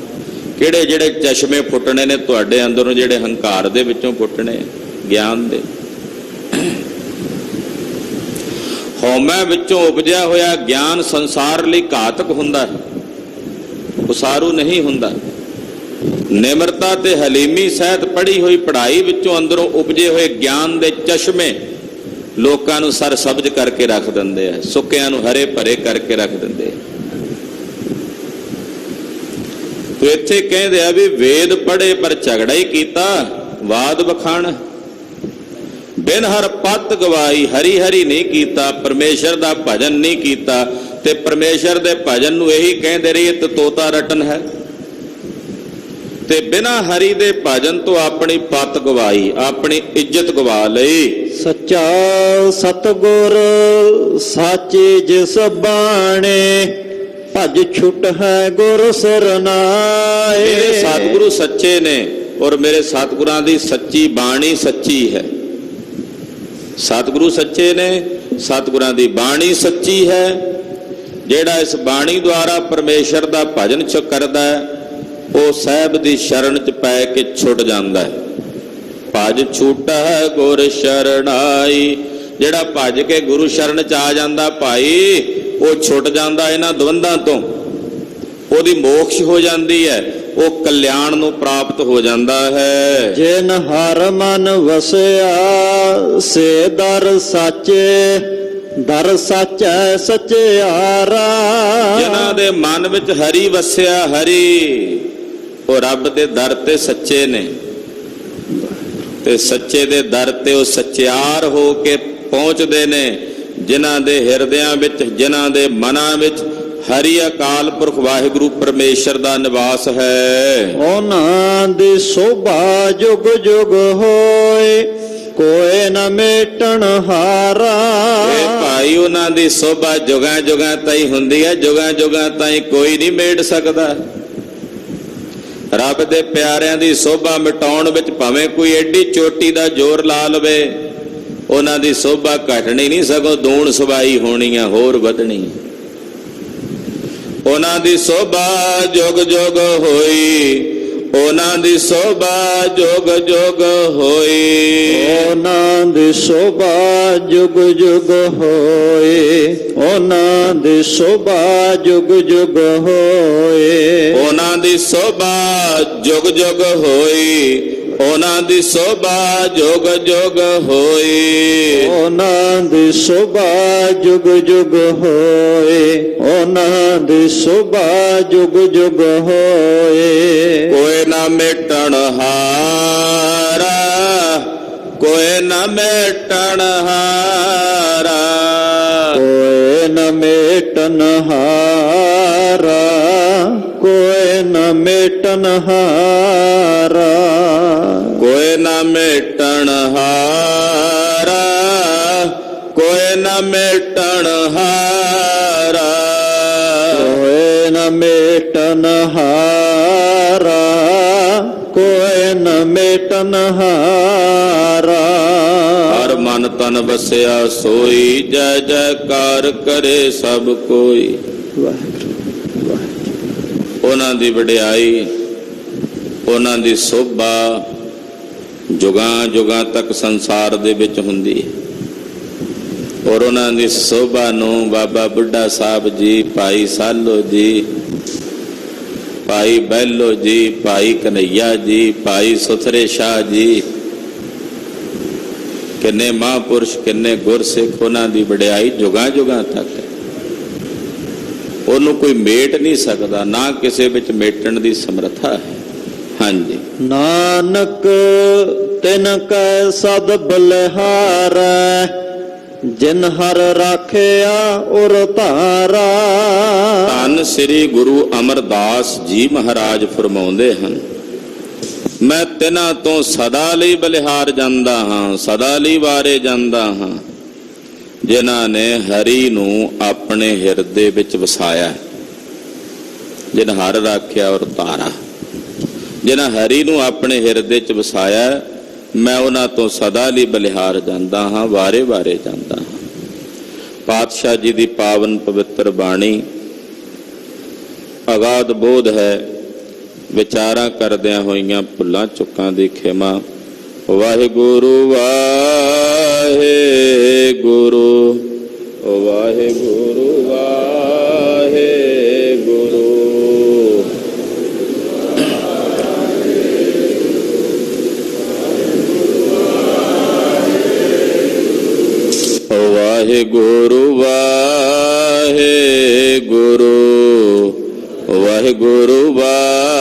ਕਿਹੜੇ ਜਿਹੜੇ ਚਸ਼ਮੇ ਫੁੱਟਣੇ ਨੇ ਤੁਹਾਡੇ ਅੰਦਰੋਂ, ਜਿਹੜੇ ਹੰਕਾਰ ਦੇ ਵਿੱਚੋਂ ਫੁੱਟਣੇ ਗਿਆਨ ਦੇ? ਹਉਮੈ ਵਿੱਚੋਂ ਉਪਜਿਆ ਹੋਇਆ ਗਿਆਨ ਸੰਸਾਰ ਲਈ ਘਾਤਕ ਹੁੰਦਾ ਹੈ, ਉਸਾਰੂ ਨਹੀਂ ਹੁੰਦਾ। ਨਿਮਰਤਾ ਤੇ ਹਲੀਮੀ ਸਹਿਤ ਪੜ੍ਹੀ ਹੋਈ ਪੜ੍ਹਾਈ ਵਿੱਚੋਂ ਅੰਦਰੋਂ ਉਪਜੇ ਹੋਏ ਗਿਆਨ ਦੇ ਚਸ਼ਮੇ ਲੋਕਾਂ ਨੂੰ ਸਰ ਸਬਜ਼ ਕਰਕੇ ਰੱਖ ਦਿੰਦੇ ਆ, ਸੁੱਕਿਆਂ ਨੂੰ ਹਰੇ ਭਰੇ ਕਰਕੇ ਰੱਖ ਦਿੰਦੇ ਆ। ਤੇ ਇੱਥੇ ਕਹਿੰਦੇ ਆ ਵੀ ਵੇਦ ਪੜ੍ਹੇ ਪਰ ਝਗੜਾ ਹੀ ਕੀਤਾ, ਵਾਦ ਵਖਾਣ, ਬਿਨ ਹਰ ਪਤ ਗਵਾਈ, ਹਰੀ ਹਰੀ ਨਹੀਂ ਕੀਤਾ, ਪਰਮੇਸ਼ਰ ਦਾ ਭਜਨ ਨਹੀਂ ਕੀਤਾ। ਤੇ ਪਰਮੇਸ਼ਰ ਦੇ ਭਜਨ ਨੂੰ ਇਹੀ ਕਹਿੰਦੇ ਰਹੀਏ ਤੇ ਤੋਤਾ ਰਟਨ ਹੈ। ਤੇ ਬਿਨਾਂ ਹਰੀ ਦੇ ਭਜਨ ਤੋਂ ਆਪਣੀ ਪਤ ਗਵਾਈ, ਆਪਣੀ ਇੱਜ਼ਤ ਗਵਾ ਲਈ। ਸੱਚਾ ਸਤਿਗੁਰ ਸਾਚੇ ਜਿਸ ਬਾਣੇ, ਭਜ ਛੁਟ ਹੈ ਗੁਰ ਸਰਨਾਏ। ਮੇਰੇ ਸਤਿਗੁਰੂ ਸੱਚੇ ਨੇ ਔਰ ਮੇਰੇ ਸਤਿਗੁਰਾਂ ਦੀ ਸੱਚੀ ਬਾਣੀ ਸੱਚੀ ਹੈ। ਸਤਿਗੁਰੂ ਸੱਚੇ ਨੇ, ਸਤਿਗੁਰਾਂ ਦੀ ਬਾਣੀ ਸੱਚੀ ਹੈ। ਜਿਹੜਾ ਇਸ ਬਾਣੀ ਦੁਆਰਾ ਪਰਮੇਸ਼ਰ ਦਾ ਭਜਨ ਕਰਦਾ ਹੈ, ਉਹ ਸਾਹਿਬ ਦੀ ਸ਼ਰਨ ਚ ਪੈ ਕੇ ਛੁੱਟ ਜਾਂਦਾ ਹੈ। ਭਜ ਛੂਟਾ ਗੁਰ ਸ਼ਰਨਾਈ, ਜਿਹੜਾ ਭਜ ਕੇ ਗੁਰੂ ਸ਼ਰਨ ਚ ਆ ਜਾਂਦਾ ਭਾਈ, ਉਹ ਛੁੱਟ ਜਾਂਦਾ ਇਹਨਾਂ ਦਵੰਦਾਂ ਤੋਂ, ਉਹਦੀ ਮੋਕਸ਼ ਹੋ ਜਾਂਦੀ ਹੈ, ਉਹ ਕਲਿਆਣ ਨੂੰ ਪ੍ਰਾਪਤ ਹੋ ਜਾਂਦਾ ਹੈ। ਜਿਨ ਹਰ ਮਨ ਵਸਿਆ ਸੇ ਦਰ ਸਾਚੇ, ਦਰ ਸਾਚੈ ਸਚਿਆਰਾ। ਜਿਨ੍ਹਾਂ ਦੇ ਮਨ ਵਿੱਚ ਹਰੀ ਵਸਿਆ, ਹਰੀ, ਉਹ ਰੱਬ ਦੇ ਦਰ ਤੇ ਸੱਚੇ ਨੇ, ਤੇ ਸੱਚੇ ਦੇ ਦਰ ਤੇ ਉਹ ਸੱਚਿਆਰ ਹੋ ਕੇ ਪਹੁੰਚਦੇ ਨੇ। ਜਿਨ੍ਹਾਂ ਦੇ ਹਿਰਦਿਆਂ ਵਿੱਚ, ਜਿਨ੍ਹਾਂ ਦੇ ਮਨਾਂ ਵਿੱਚ ਹਰੀ ਅਕਾਲ ਪੁਰਖ ਵਾਹਿਗੁਰੂ ਪਰਮੇਸ਼ਰ ਦਾ ਨਿਵਾਸ ਹੈ। ਉਹਨਾਂ ਦੀ ਸੋਭਾ ਜੁਗ ਜੁਗ ਹੋਏ, ਕੋਈ ਨਾ ਮੇਟਣ ਹਾਰਾ। ਇਹ ਭਾਈ ਉਹਨਾਂ ਦੀ ਸੋਭਾ ਜੁਗਾਂ ਜੁਗਾਂ ਤਾਈਂ ਹੁੰਦੀ ਹੈ, ਜੁਗਾਂ ਜੁਗਾਂ ਤਾਈਂ ਕੋਈ ਨਹੀਂ ਮੇਟ ਸਕਦਾ। ਰੱਬ ਦੇ ਪਿਆਰਿਆਂ ਦੀ ਸੋਭਾ ਮਿਟਾਉਣ ਵਿੱਚ ਭਾਵੇਂ ਕੋਈ ਐਡੀ ਚੋਟੀ ਦਾ ਜ਼ੋਰ ਲਾ ਲਵੇ, ਉਹਨਾਂ ਦੀ ਸੋਭਾ ਘਟਣੀ ਨਹੀਂ, ਸਗੋਂ ਦੂਣ ਸਵਾਈ ਹੋਣੀ ਆ, ਹੋਰ ਵਧਣੀ। ਉਹਨਾਂ ਦੀ ਸੋਭਾ ਜੁਗ ਜੁਗ ਹੋਈ, ਉਹਨਾਂ ਦੀ ਸੋਭਾ ਜੁਗ ਜੁਗ ਹੋਈ। ਉਹਨਾਂ ਦੀ ਸੋਭਾ ਜੁਗ ਜੁਗ ਹੋਏ, ਉਹਨਾਂ ਦੀ ਸੋਭਾ ਜੁਗ ਜੁਗ ਹੋਏ। ਉਹਨਾਂ ਦੀ ਸੋਭਾ ਜੁਗ ਜੁਗ ਹੋਈ, ਉਹਨਾਂ ਦੀ ਸੋਭਾ ਜੁਗ ਜੁਗ ਹੋਈ। ਉਹਨਾਂ ਦੀ ਸੋਭਾ ਜੁਗ ਜੁਗ ਹੋਏ, ਉਹਨਾਂ ਦੀ ਸੋਭਾ ਜੁਗ ਜੁਗ ਹੋਏ। ਕੋਈ ਨਾ ਮਿਟਣ ਹਾਰਾ, ਕੋਈ ਨਾ ਮਿਟਣ ਹਾਰਾ, ਕੋਈ ਨ ਮੇਟਨ ਹਾਰਾ, ਕੋਈ ਨ ਮੇਟਨ ਹਾਰਾ। ਕੋਈ ਨਾ ਮਿਟਣ ਹਾਰਾ, ਕੋਈ ਨਾ ਮਿਟਣ ਹਾਰਾ। ਕੋਈ ਨ ਮੇਟਨ ਹਾਰਾ, ਕੋਈ ਨ ਮੇਟਨ ਹਾਰਾ। ਹਰ ਮਨ ਤਨ ਵਸਿਆ ਸੋਈ, ਜੈ ਜੈਕਾਰ ਕਰੇ ਸਭ ਕੋਈ। ਵਾਹਿਗੁਰੂ ਵਾਹਿਗੁਰੂ। ਉਹਨਾਂ ਦੀ ਵਡਿਆਈ, ਉਹਨਾਂ ਦੀ ਸੋਭਾ ਜੁਗਾਂ ਜੁਗਾਂ ਤੱਕ ਸੰਸਾਰ ਦੇ ਵਿੱਚ ਹੁੰਦੀ ਹੈ। ਔਰ ਉਹਨਾਂ ਦੀ ਸੋਭਾ ਨੂੰ ਬਾਬਾ ਬੁੱਢਾ ਸਾਹਿਬ ਜੀ, ਭਾਈ ਸਾਲੋ ਜੀ, ਭਾਈ ਬਹਿਲੋ ਜੀ, ਭਾਈ ਕਨਈਆ ਜੀ, ਭਾਈ ਸੁਥਰੇ ਸ਼ਾਹ ਜੀ, ਕਿੰਨੇ ਮਹਾਂਪੁਰਸ਼, ਕਿੰਨੇ ਗੁਰਸਿੱਖ, ਉਹਨਾਂ ਦੀ ਵਡਿਆਈ ਜੁਗਾਂ ਜੁਗਾਂ ਤੱਕ ਹੈ। ਉਹਨੂੰ ਕੋਈ ਮੇਟ ਨਹੀਂ ਸਕਦਾ, ਨਾ ਕਿਸੇ ਵਿੱਚ ਮੇਟਣ ਦੀ ਸਮਰੱਥਾ ਹੈ। ਹਾਂਜੀ। ਨਾਨਕ ਤਿਨ ਕੈ ਸਦ ਬਲਿਹਾਰੈ, ਜਿਨ ਹਰ ਰਾਖਿਆ ਉਰ ਧਾਰਾ। ਧੰਨ ਸ੍ਰੀ ਗੁਰੂ ਅਮਰਦਾਸ ਜੀ ਮਹਾਰਾਜ ਫਰਮਾਉਂਦੇ ਹਨ, ਮੈਂ ਤਿਨਾਂ ਤੋਂ ਸਦਾ ਲਈ ਬਲਿਹਾਰ ਜਾਂਦਾ ਹਾਂ, ਸਦਾ ਲਈ ਵਾਰੇ ਜਾਂਦਾ ਹਾਂ, ਜਿਨ੍ਹਾਂ ਨੇ ਹਰੀ ਨੂੰ ਆਪਣੇ ਹਿਰਦੇ ਵਿੱਚ ਵਸਾਇਆ, ਜਿਨ ਹਰ ਰਾਖਿਆ ਔਰ ਧਾਰਾ। ਜਿਨ੍ਹਾਂ ਹਰੀ ਨੂੰ ਆਪਣੇ ਹਿਰਦੇ 'ਚ ਵਸਾਇਆ, ਮੈਂ ਉਹਨਾਂ ਤੋਂ ਸਦਾ ਲਈ ਬਲਿਹਾਰ ਜਾਂਦਾ ਹਾਂ, ਵਾਰੇ ਵਾਰੇ ਜਾਂਦਾ ਹਾਂ। ਪਾਤਸ਼ਾਹ ਜੀ ਦੀ ਪਾਵਨ ਪਵਿੱਤਰ ਬਾਣੀ ਅਗਾਧ ਬੋਧ ਹੈ। ਵਿਚਾਰਾਂ ਕਰਦਿਆਂ ਹੋਈਆਂ ਭੁੱਲਾਂ ਚੁੱਕਾਂ ਦੀ ਖਿਮਾ। ਵਾਹਿਗੁਰੂ ਵਾਹਿਗੁਰੂ, ਵਾਹਿਗੁਰੂ ਵਾਹਿਗੁਰੂ। ਵਾਹਿਗੁਰੂ ਵਾਹਿਗੁਰੂ, ਵਾਹਿਗੁਰੂ ਵਾਹਿਗੁਰੂ।